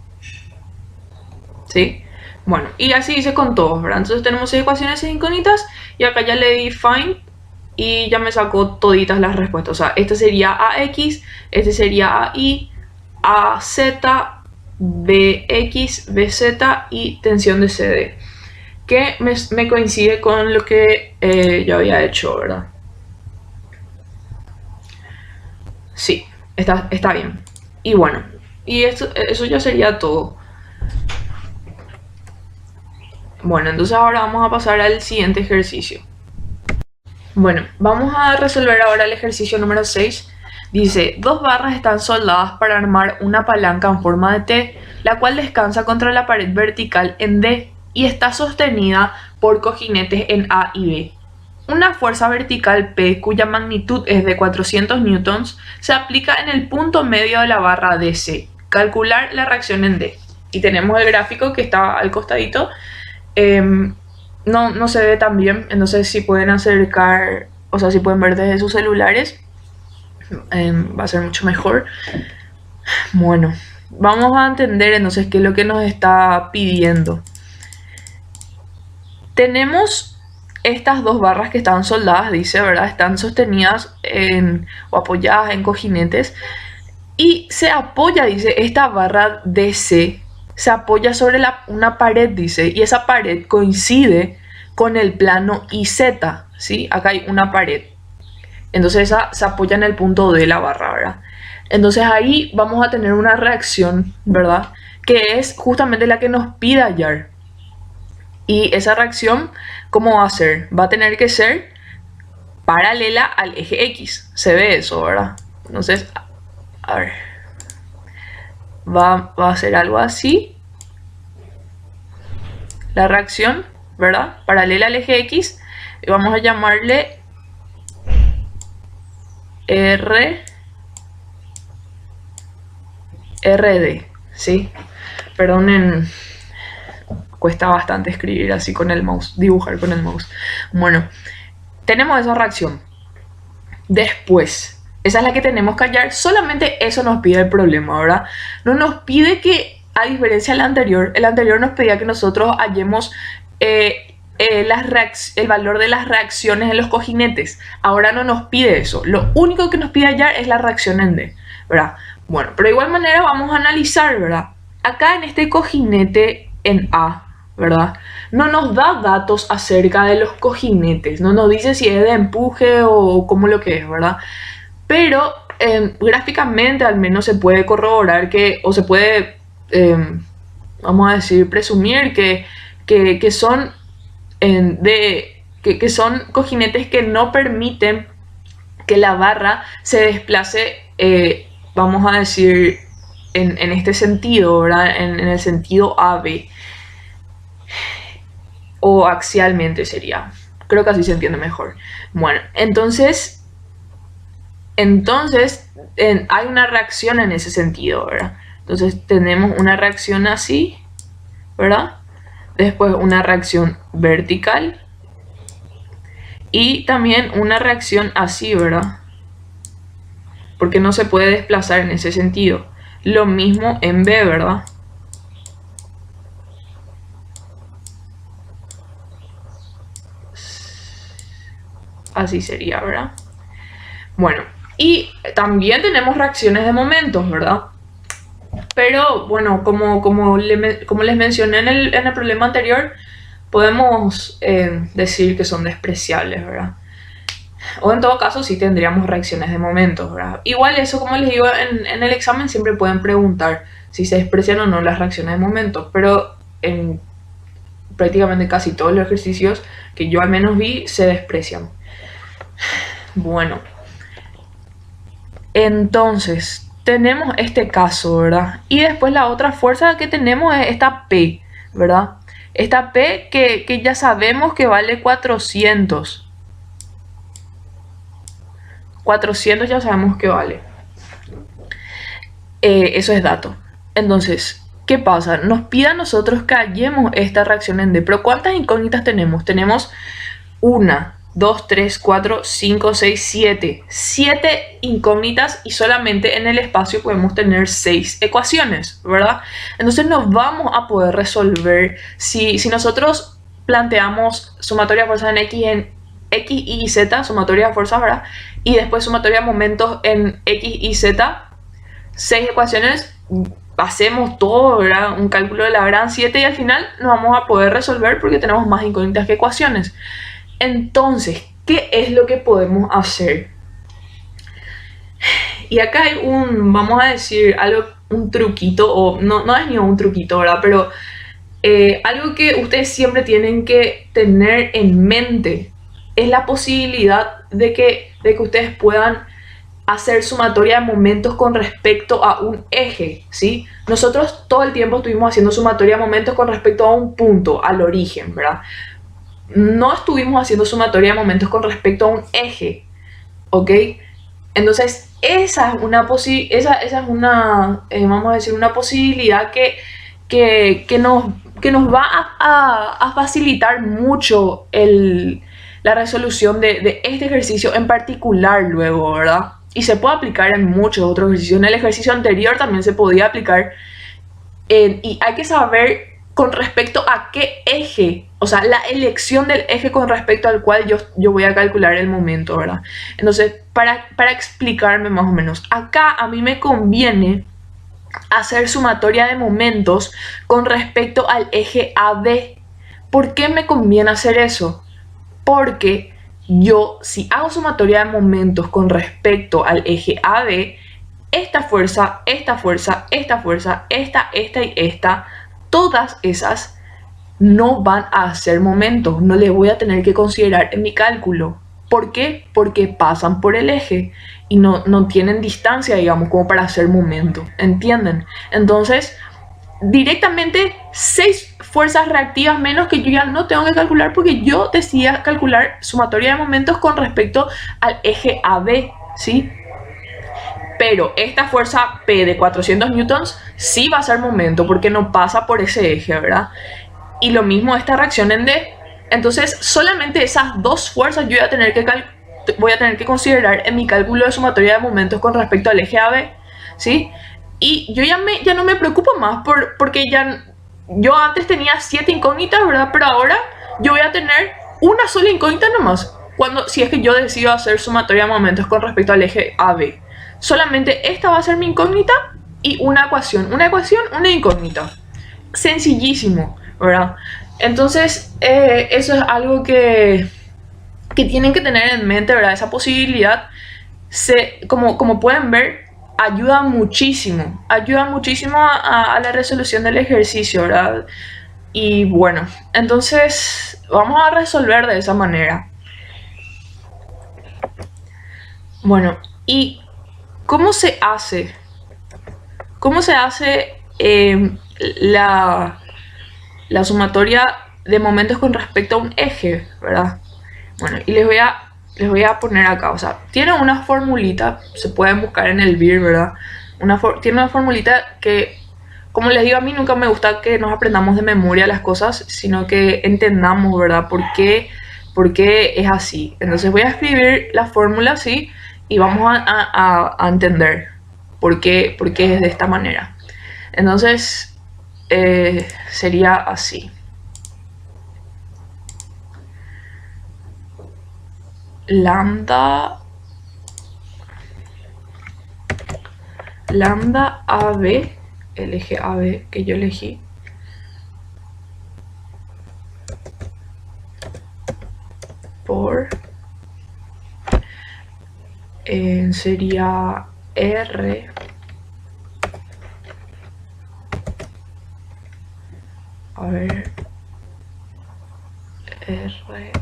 ¿Sí? Bueno, y así hice con todos, ¿verdad? Entonces tenemos 6 ecuaciones incógnitas y acá ya le di find y ya me sacó toditas las respuestas. O sea, este sería AX, este sería AI, AZ, BX, BZ y tensión de CD. Que me coincide con lo que yo había hecho, ¿verdad? Sí, está bien. Y bueno, y eso ya sería todo. Bueno, entonces ahora vamos a pasar al siguiente ejercicio. Bueno, vamos a resolver ahora el ejercicio número 6. Dice, 2 barras están soldadas para armar una palanca en forma de T, la cual descansa contra la pared vertical en D y está sostenida por cojinetes en A y B. Una fuerza vertical P, cuya magnitud es de 400 newtons, se aplica en el punto medio de la barra DC. Calcular la reacción en D. Y tenemos el gráfico que está al costadito. No se ve tan bien, entonces si pueden acercar, o sea, si pueden ver desde sus celulares, va a ser mucho mejor. Bueno, vamos a entender entonces qué es lo que nos está pidiendo. Tenemos estas dos barras que están soldadas, dice, ¿verdad? Están sostenidas o apoyadas en cojinetes. Y se apoya, dice, esta barra DC se apoya sobre una pared, dice, y esa pared coincide con el plano IZ, ¿sí? Acá hay una pared. Entonces esa se apoya en el punto D de la barra, ¿verdad? Entonces ahí vamos a tener una reacción, ¿verdad? Que es justamente la que nos pide hallar. Y esa reacción, ¿cómo va a ser? Va a tener que ser paralela al eje X. Se ve eso, ¿verdad? Entonces, a ver. Va a ser algo así. La reacción, ¿verdad? Paralela al eje X. Y vamos a llamarle RD, ¿sí? Perdonen, cuesta bastante escribir así con el mouse, dibujar con el mouse. Bueno, tenemos esa reacción. Después, esa es la que tenemos que hallar. Solamente eso nos pide el problema, ¿verdad? No nos pide que, a diferencia del anterior, el anterior nos pedía que nosotros hallemos el valor de las reacciones en los cojinetes. Ahora no nos pide eso. Lo único que nos pide hallar es la reacción en D, ¿verdad? Bueno, pero de igual manera vamos a analizar, ¿verdad? Acá en este cojinete en A, ¿verdad? No nos da datos acerca de los cojinetes. No nos dice si es de empuje o cómo lo que es, ¿verdad? Pero gráficamente al menos se puede corroborar que, o se puede, vamos a decir, presumir que son que son cojinetes que no permiten que la barra se desplace, vamos a decir, en este sentido, ¿verdad? En el sentido AB. O axialmente sería. Creo que así se entiende mejor. Bueno, entonces hay una reacción en ese sentido, ¿verdad? Entonces tenemos una reacción así, ¿verdad? Después una reacción vertical y también una reacción así, ¿verdad? Porque no se puede desplazar en ese sentido. Lo mismo en B, ¿verdad? Así sería, ¿verdad? Bueno, y también tenemos reacciones de momentos, ¿verdad? Pero bueno, como les mencioné en el problema anterior, podemos decir que son despreciables, ¿verdad? O en todo caso sí tendríamos reacciones de momentos, ¿verdad? Igual eso, como les digo, en el examen siempre pueden preguntar si se desprecian o no las reacciones de momentos, pero en prácticamente casi todos los ejercicios que yo al menos vi se desprecian. Bueno, entonces tenemos este caso, ¿verdad? Y después la otra fuerza que tenemos es esta P, ¿verdad? Esta P que ya sabemos que vale 400. 400 ya sabemos que vale. Eso es dato. Entonces, ¿qué pasa? Nos pide a nosotros que hallemos esta reacción en D. Pero ¿cuántas incógnitas tenemos? Tenemos 1, 2, 3, 4, 5, 6, 7. 7 incógnitas y solamente en el espacio podemos tener 6 ecuaciones, ¿verdad? Entonces no vamos a poder resolver si nosotros planteamos sumatoria de fuerzas en X, Y, Z, sumatoria de fuerzas, ¿verdad? Y después sumatoria de momentos en X, Y, Z, 6 ecuaciones, hacemos todo, ¿verdad? Un cálculo de la gran 7 y al final no vamos a poder resolver porque tenemos más incógnitas que ecuaciones. Entonces, ¿qué es lo que podemos hacer? Y acá hay vamos a decir, un truquito, o no es ni un truquito, ¿verdad? Pero algo que ustedes siempre tienen que tener en mente es la posibilidad de que ustedes puedan hacer sumatoria de momentos con respecto a un eje, ¿sí? Nosotros todo el tiempo estuvimos haciendo sumatoria de momentos con respecto a un punto, al origen, ¿verdad? No estuvimos haciendo sumatoria de momentos con respecto a un eje, ¿ok? Entonces, esa es una vamos a decir, una posibilidad que nos va a facilitar mucho la resolución de este ejercicio en particular luego, ¿verdad? Y se puede aplicar en muchos otros ejercicios. En el ejercicio anterior también se podía aplicar. Y hay que saber con respecto a qué eje, o sea, la elección del eje con respecto al cual yo voy a calcular el momento, ¿verdad? Entonces, para explicarme más o menos, acá a mí me conviene hacer sumatoria de momentos con respecto al eje AB. ¿Por qué me conviene hacer eso? Porque yo, si hago sumatoria de momentos con respecto al eje AB, esta fuerza, esta fuerza, esta fuerza, esta y esta, todas esas no van a ser momentos, no les voy a tener que considerar en mi cálculo. ¿Por qué? Porque pasan por el eje y no tienen distancia, digamos, como para hacer momento, ¿entienden? Entonces, directamente 6 fuerzas reactivas menos que yo ya no tengo que calcular porque yo decidí calcular sumatoria de momentos con respecto al eje AB, ¿sí? Pero esta fuerza P de 400 newtons sí va a ser momento porque no pasa por ese eje, ¿verdad? Y lo mismo esta reacción en D. Entonces, solamente esas dos fuerzas yo voy a tener que considerar en mi cálculo de sumatoria de momentos con respecto al eje AB, ¿sí? Y yo ya no me preocupo más porque yo antes tenía 7 incógnitas, ¿verdad? Pero ahora yo voy a tener una sola incógnita nomás, si es que yo decido hacer sumatoria de momentos con respecto al eje AB. Solamente esta va a ser mi incógnita y una ecuación, una incógnita. Sencillísimo, ¿verdad? Entonces, eso es algo que tienen que tener en mente, ¿verdad? Esa posibilidad, como pueden ver, ayuda muchísimo a la resolución del ejercicio, ¿verdad? Y bueno, entonces vamos a resolver de esa manera. Bueno, ¿y cómo se hace? ¿Cómo se hace la sumatoria de momentos con respecto a un eje, ¿verdad? Bueno, y les voy a poner acá, o sea, tiene una formulita, se pueden buscar en el BIR, ¿verdad? Tiene una formulita que, como les digo, a mí nunca me gusta que nos aprendamos de memoria las cosas, sino que entendamos, ¿verdad? ¿Por qué es así? Entonces voy a escribir la fórmula así y vamos a entender por qué es de esta manera. Entonces, sería así. Lambda AB, el eje AB que yo elegí, por sería R a ver R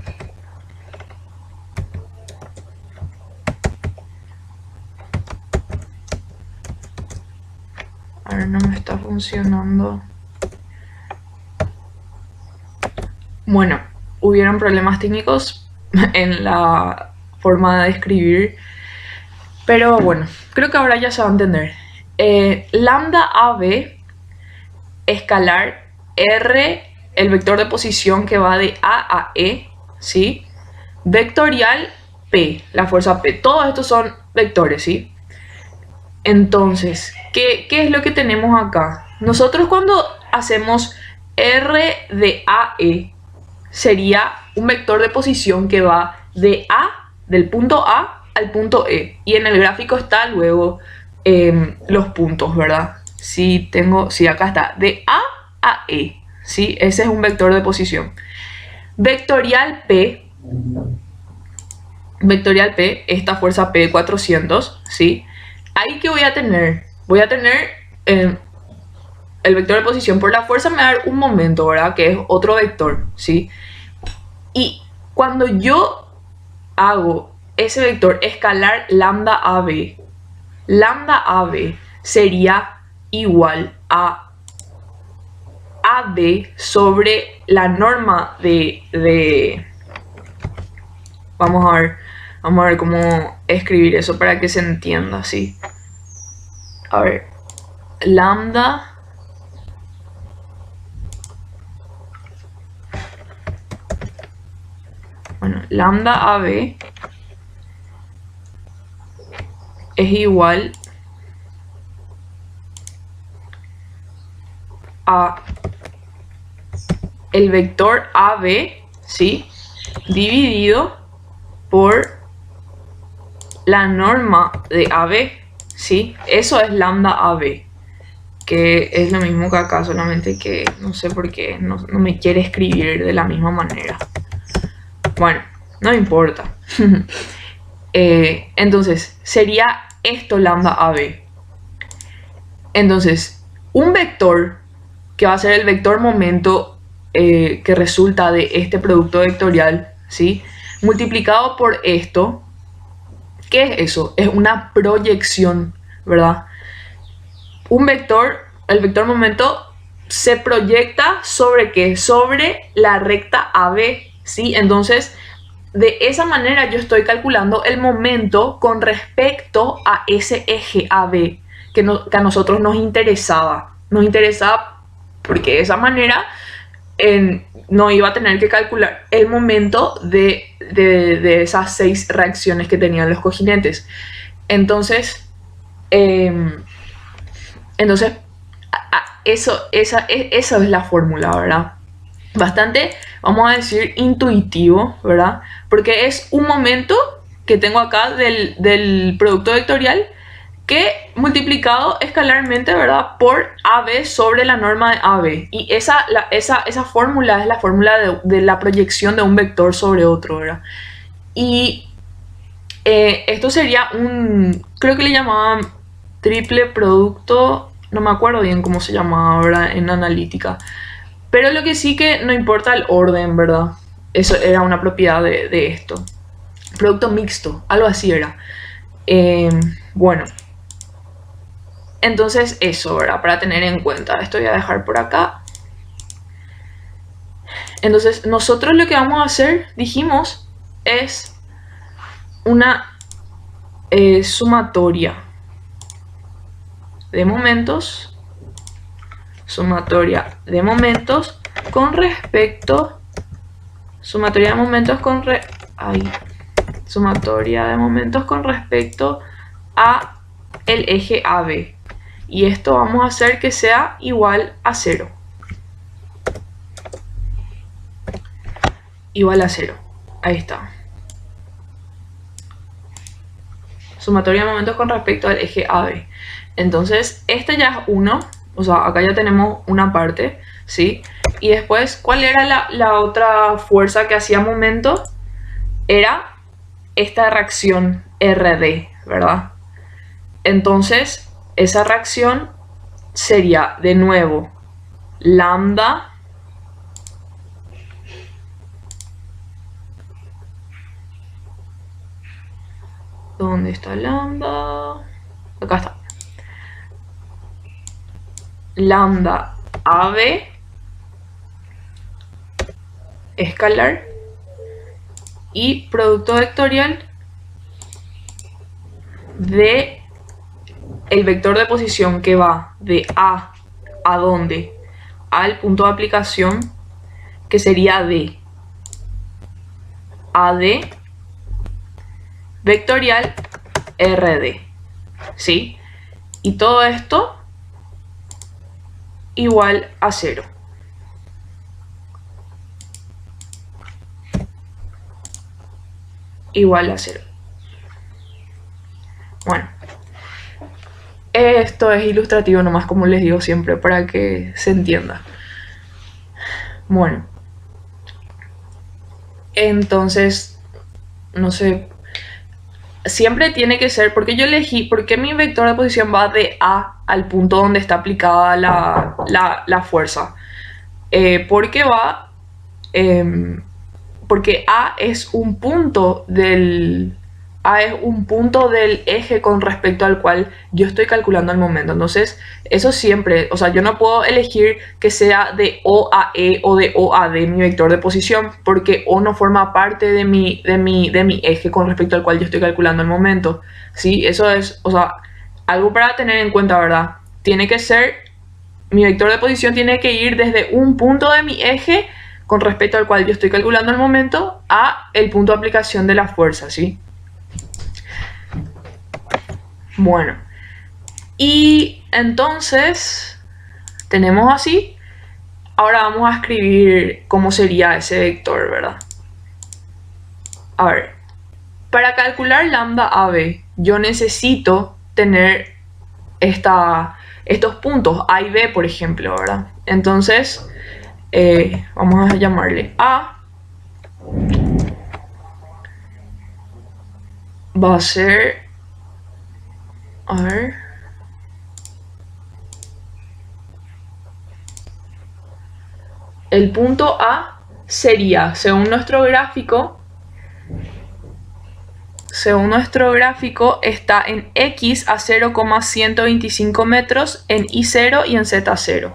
ahora no me está funcionando. Bueno, hubieron problemas técnicos en la forma de escribir, pero bueno, creo que ahora ya se va a entender. Lambda AB escalar R, el vector de posición que va de A a E, ¿sí? Vectorial P, la fuerza P. Todos estos son vectores, ¿sí? Entonces, ¿qué es lo que tenemos acá? Nosotros cuando hacemos R de AE, sería un vector de posición que va del punto A al punto E. Y en el gráfico está luego los puntos, ¿verdad? Sí, acá está, de A a E, ¿sí? Ese es un vector de posición. Vectorial P, esta fuerza P de 400, ¿sí? Ahí que voy a tener el vector de posición por la fuerza me va a dar un momento, ¿verdad? Que es otro vector, ¿sí? Y cuando yo hago ese vector escalar lambda AB sería igual a AD sobre la norma de vamos a ver cómo escribir eso para que se entienda, ¿sí? A ver, lambda AB es igual a el vector AB, ¿sí?, dividido por la norma de AB, ¿sí? Eso es lambda AB, que es lo mismo que acá, solamente que no sé por qué no me quiere escribir de la misma manera. Bueno, no importa. Entonces, sería esto lambda AB. Entonces, un vector que va a ser el vector momento que resulta de este producto vectorial, ¿sí?, multiplicado por esto, ¿qué es eso? Es una proyección, ¿verdad? Un vector, el vector momento, se proyecta ¿sobre qué? Sobre la recta AB, ¿sí? Entonces, de esa manera yo estoy calculando el momento con respecto a ese eje AB que a nosotros nos interesaba. Nos interesaba porque de esa manera no iba a tener que calcular el momento de esas 6 reacciones que tenían los cojinetes. Entonces, esa es la fórmula, ¿verdad? Bastante, vamos a decir, intuitivo, ¿verdad? Porque es un momento que tengo acá del producto vectorial que multiplicado escalarmente, ¿verdad?, por AB sobre la norma de AB. Y esa fórmula es la fórmula de la proyección de un vector sobre otro, ¿verdad? Y esto sería creo que le llamaban triple producto, no me acuerdo bien cómo se llamaba, ¿verdad?, en analítica. Pero lo que sí que no importa el orden, ¿verdad? Eso era una propiedad de esto. Producto mixto, algo así era. Bueno. Entonces eso, ¿verdad?, para tener en cuenta. Esto voy a dejar por acá. Entonces nosotros lo que vamos a hacer, dijimos, es una sumatoria de momentos. Sumatoria de momentos con respecto. Sumatoria de momentos con sumatoria de momentos con respecto a el eje AB. Y esto vamos a hacer que sea igual a 0. Igual a 0. Ahí está. Sumatoria de momentos con respecto al eje AB. Entonces, este ya es 1. O sea, acá ya tenemos una parte, ¿sí? Y después, ¿cuál era la otra fuerza que hacía momento? Era esta reacción RD, ¿verdad? Entonces, esa reacción sería, de nuevo, lambda ¿dónde está lambda? Acá está. Lambda AB escalar y producto vectorial de el vector de posición que va de A a dónde, al punto de aplicación, que sería D. AD vectorial RD, ¿sí? Y todo esto igual a 0. Igual a 0. Bueno, esto es ilustrativo nomás, como les digo siempre, para que se entienda. Bueno, entonces, no sé, siempre tiene que ser, porque yo elegí, porque mi vector de posición va de A al punto donde está aplicada la fuerza. Porque va, porque A es un punto del eje con respecto al cual yo estoy calculando el momento. Entonces, eso siempre, o sea, yo no puedo elegir que sea de O a E o de O a D mi vector de posición, porque O no forma parte de mi eje con respecto al cual yo estoy calculando el momento. ¿Sí? Eso es, o sea, algo para tener en cuenta, ¿verdad? Tiene que ser, mi vector de posición tiene que ir desde un punto de mi eje con respecto al cual yo estoy calculando el momento a el punto de aplicación de la fuerza, ¿sí? Bueno, y entonces tenemos así. Ahora vamos a escribir cómo sería ese vector, ¿verdad? A ver, para calcular lambda AB, yo necesito tener estos puntos A y B, por ejemplo, ¿verdad? Entonces, vamos a llamarle A. Va a ser, a ver, el punto A sería, según nuestro gráfico, está en X a 0,125 metros, en Y0 y en Z0.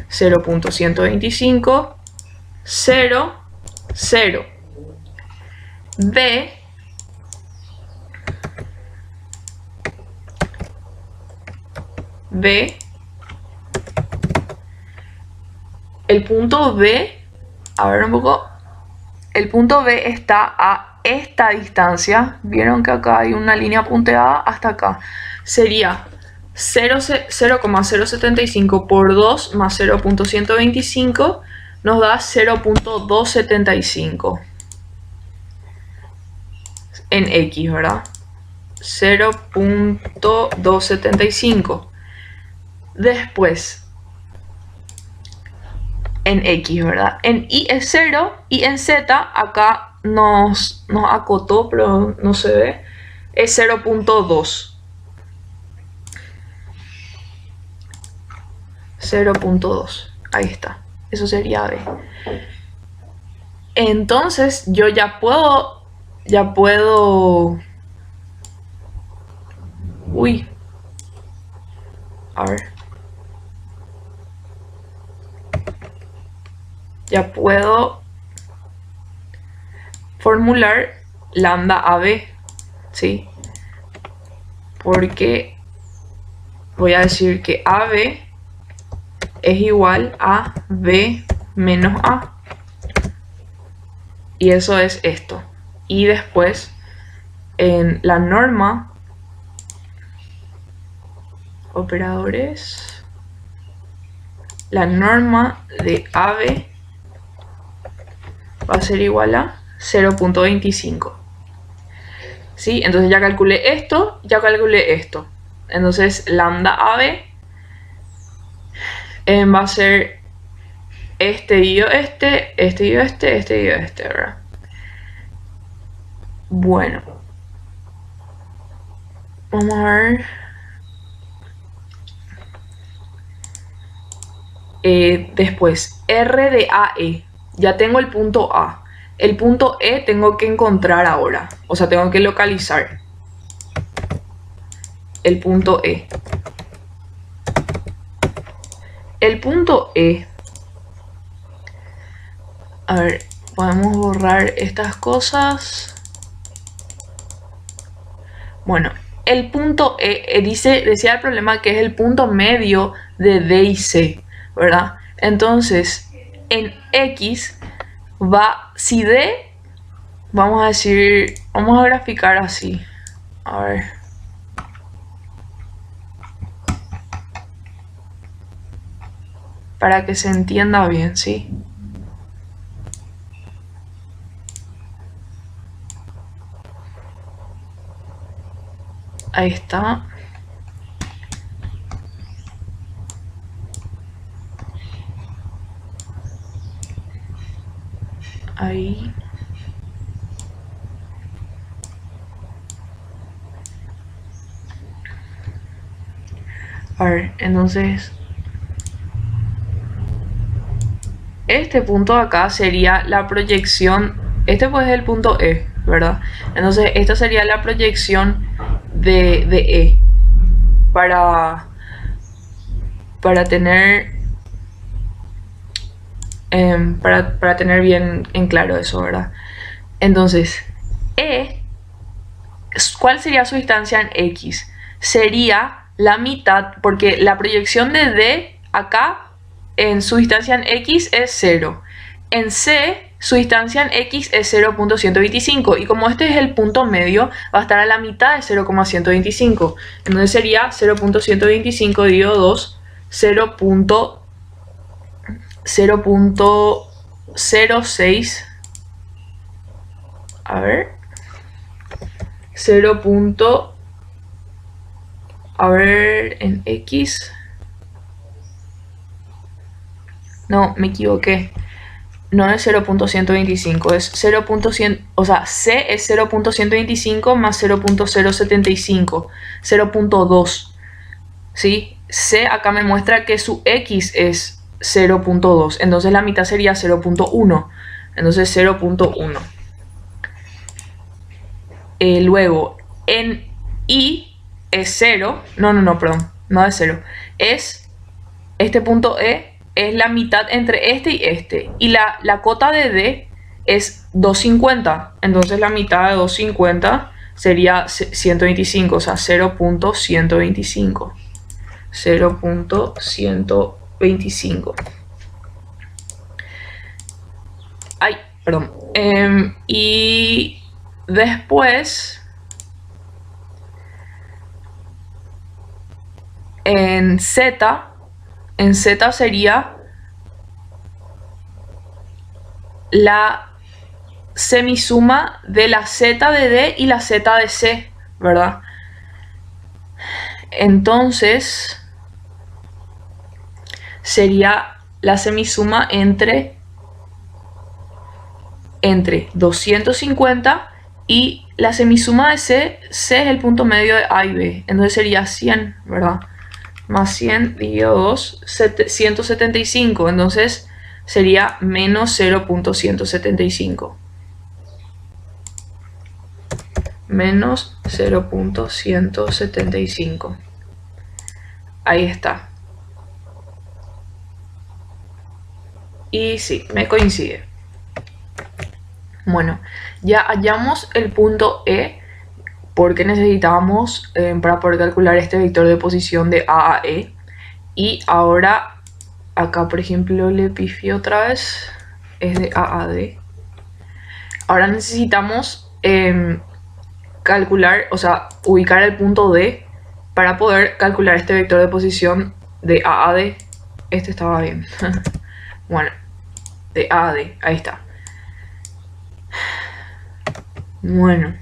0.125, 0, 0. B el punto B, a ver un poco, el punto B está a esta distancia. Vieron que acá hay una línea punteada hasta acá. Sería 0,075 por 2 más 0.125 nos da 0.275 en X, ¿verdad? 0.275. Después, en X, ¿verdad? En Y es 0 y en Z, acá nos acotó, pero no se ve, es 0.2. 0.2, ahí está, eso sería B. Entonces yo ya puedo, uy, a ver, ya puedo formular lambda AB, ¿sí? Porque voy a decir que AB es igual a B menos A. Y eso es esto. Y después, en la norma, operadores, la norma de AB va a ser igual a 0.25. ¿Sí? Entonces ya calculé esto, ya calculé esto. Entonces lambda AB va a ser este dividido este dividido este dividido este, ¿verdad? Bueno. Vamos a ver. Después, R de AE. Ya tengo el punto A. El punto E tengo que encontrar ahora. O sea, tengo que localizar el punto E. El punto E. A ver, podemos borrar estas cosas. Bueno, el punto E decía el problema que es el punto medio de D y C, ¿verdad? Entonces, en X va, si D, vamos a decir, vamos a graficar así. A ver. Para que se entienda bien, ¿sí? Ahí está. Ahí. A ver, entonces este punto de acá sería la proyección. Este pues es el punto E, ¿verdad? Entonces esta sería la proyección de E para tener para tener bien en claro eso, ¿verdad? Entonces E, ¿cuál sería su distancia en X? Sería la mitad, porque la proyección de D acá en su distancia en X es 0. En C su distancia en X es 0.125 y como este es el punto medio, va a estar a la mitad de 0.125. Entonces sería 0.125 dividido 2, 0.06, a ver, 0. A ver, en X, no, me equivoqué. No es 0.125, es 0.100, o sea, C es 0.125 más 0.075, 0.2, ¿sí? C acá me muestra que su X es 0.2, entonces la mitad sería 0.1, entonces 0.1. Luego, en Y es 0, perdón, no es 0, es este punto E, es la mitad entre este y este. Y la cota de D es 250. Entonces la mitad de 250 sería 125, o sea, 0.125. 0.125. Ay, perdón. Y después, en Z sería la semisuma de la Z de D y la Z de C, ¿verdad? Entonces sería la semisuma entre 250 y la semisuma de C es el punto medio de A y B, entonces sería 100, ¿verdad? Más 100 dividido 2, 175, entonces sería menos 0.175. Menos 0.175. Ahí está. Y sí, me coincide. Bueno, ya hallamos el punto E porque necesitábamos para poder calcular este vector de posición de A a E. Y ahora, acá por ejemplo le pifié otra vez, es de A a D. Ahora necesitamos calcular, o sea, ubicar el punto D para poder calcular este vector de posición de A a D. Este estaba bien. Bueno, de A a D, ahí está. Bueno.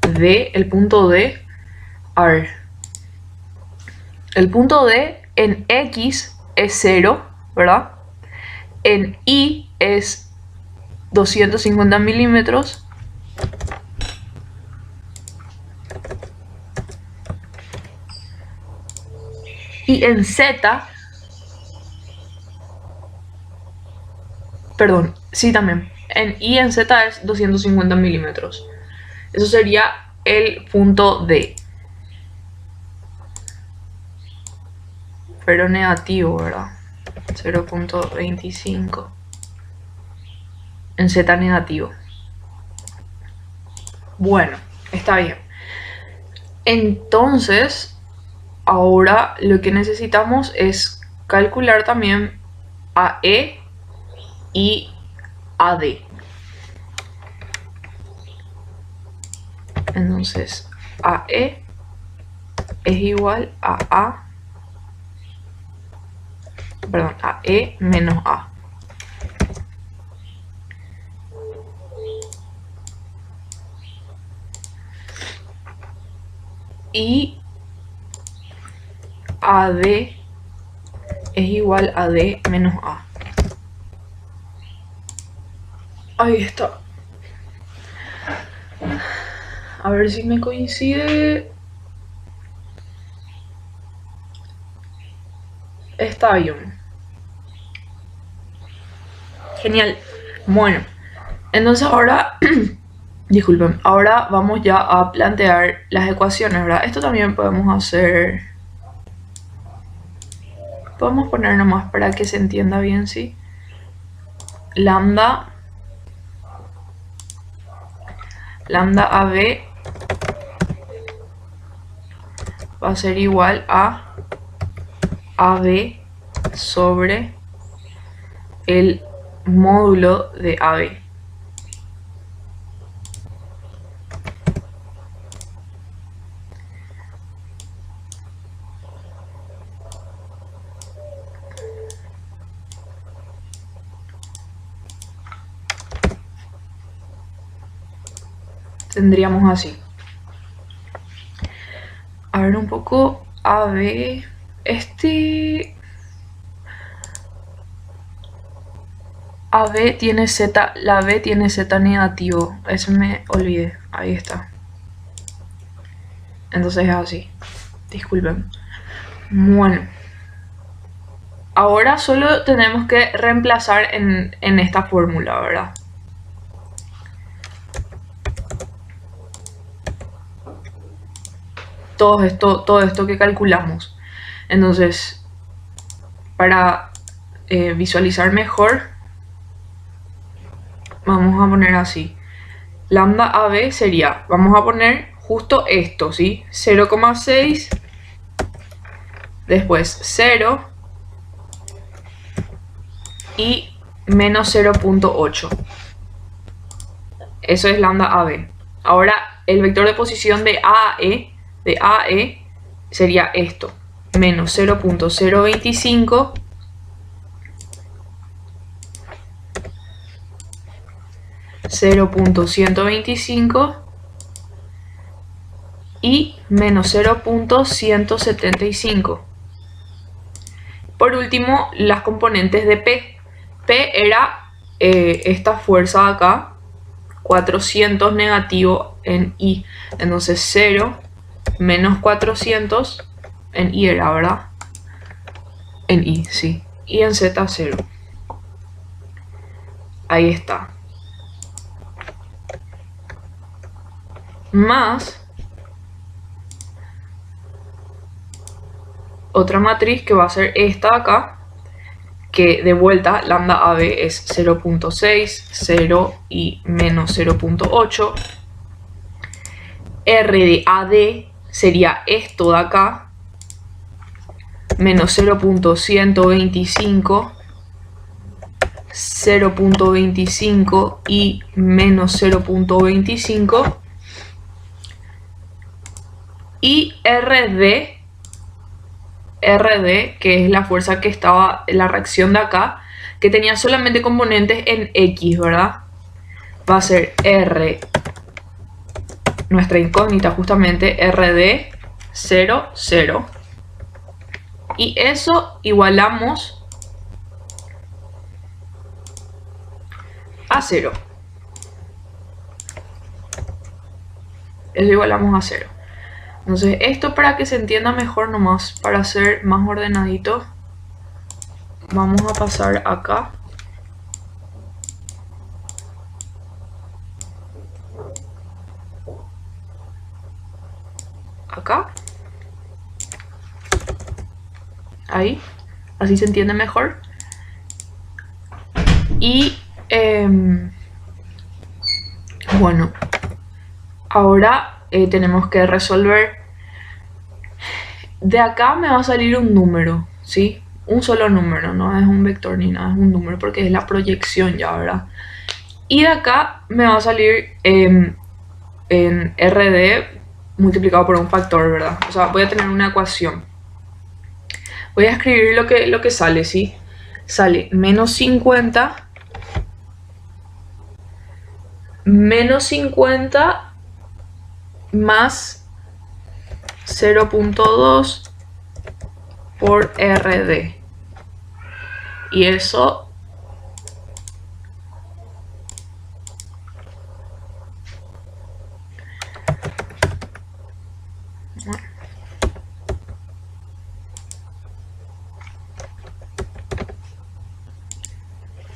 D, el punto D, a ver. El punto D en X es 0, ¿verdad? En Y es 250 milímetros. Y en Z, perdón, sí también. En Y en Z es 250 milímetros. Eso sería el punto D. Pero negativo, ¿verdad? 0.25. En Z negativo. Bueno, está bien. Entonces, ahora lo que necesitamos es calcular también AE y AD. Entonces, AE es igual a A, perdón, a E menos A. Y AD es igual a D menos A. Ahí está. A ver si me coincide. Está bien. Genial. Bueno, entonces ahora, disculpen, ahora vamos ya a plantear las ecuaciones, ¿verdad? Esto también podemos hacer, podemos poner nomás para que se entienda bien, ¿sí? Lambda AB va a ser igual a AB sobre el módulo de AB. Tendríamos así. A ver un poco AB. AB tiene Z, la B tiene Z negativo. Eso me olvidé. Ahí está. Entonces es así. Disculpen. Bueno. Ahora solo tenemos que reemplazar en esta fórmula, ¿verdad? Todo esto que calculamos. Entonces, para visualizar mejor, vamos a poner así. Lambda AB sería, vamos a poner justo esto, ¿sí? 0,6, después 0 y menos 0,8. Eso es lambda AB. Ahora, el vector de posición de AE sería esto, menos 0.025 0.125 y menos 0.175. Por último, las componentes de P. P era esta fuerza de acá, 400 negativo en I. Entonces 0 menos 400 en I era, ¿verdad? En I, sí. Y en Z 0. Ahí está. Más otra matriz que va a ser esta acá, que de vuelta lambda AB es 0.6, 0 y menos 0.8. R de AD sería esto de acá, menos 0.125, 0.25 y menos 0.25. Y RD, que es la fuerza que estaba en la reacción de acá, que tenía solamente componentes en X, ¿verdad? Va a ser R, nuestra incógnita justamente, RD 0, 0. Y eso igualamos a 0. Eso igualamos a 0. Entonces, esto para que se entienda mejor nomás, para ser más ordenadito, vamos a pasar acá. Acá. Ahí. Así se entiende mejor. Y, bueno, ahora tenemos que resolver. De acá me va a salir un número, ¿sí? Un solo número, no es un vector ni nada, es un número porque es la proyección ya, ¿verdad? Y de acá me va a salir en RD multiplicado por un factor, ¿verdad? O sea, voy a tener una ecuación. Voy a escribir lo que sale, ¿sí? Sale menos 50 más 0.2 por RD. Y eso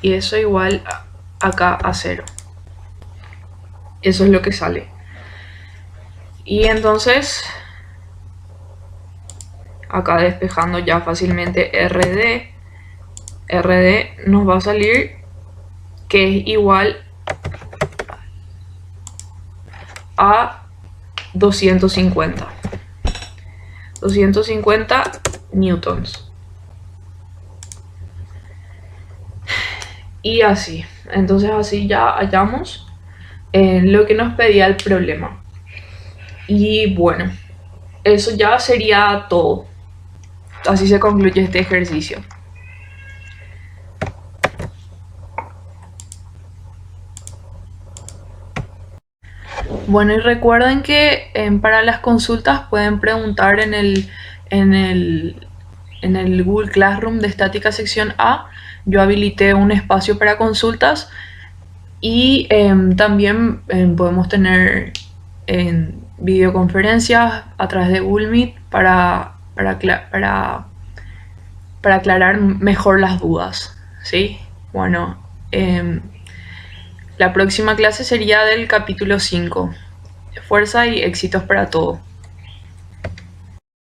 y eso igual acá a 0. Eso es lo que sale. Y entonces acá despejando ya fácilmente RD nos va a salir que es igual a 250 newtons. y así. Entonces así ya hallamos lo que nos pedía el problema. Y bueno, eso ya sería todo. Así se concluye este ejercicio. Bueno, y recuerden que para las consultas pueden preguntar en el, en el Google Classroom de Estática Sección A. Yo habilité un espacio para consultas y también podemos tener videoconferencias a través de Google Meet para aclarar mejor las dudas, ¿sí? Bueno, la próxima clase sería del capítulo 5. Fuerza y éxitos para todo.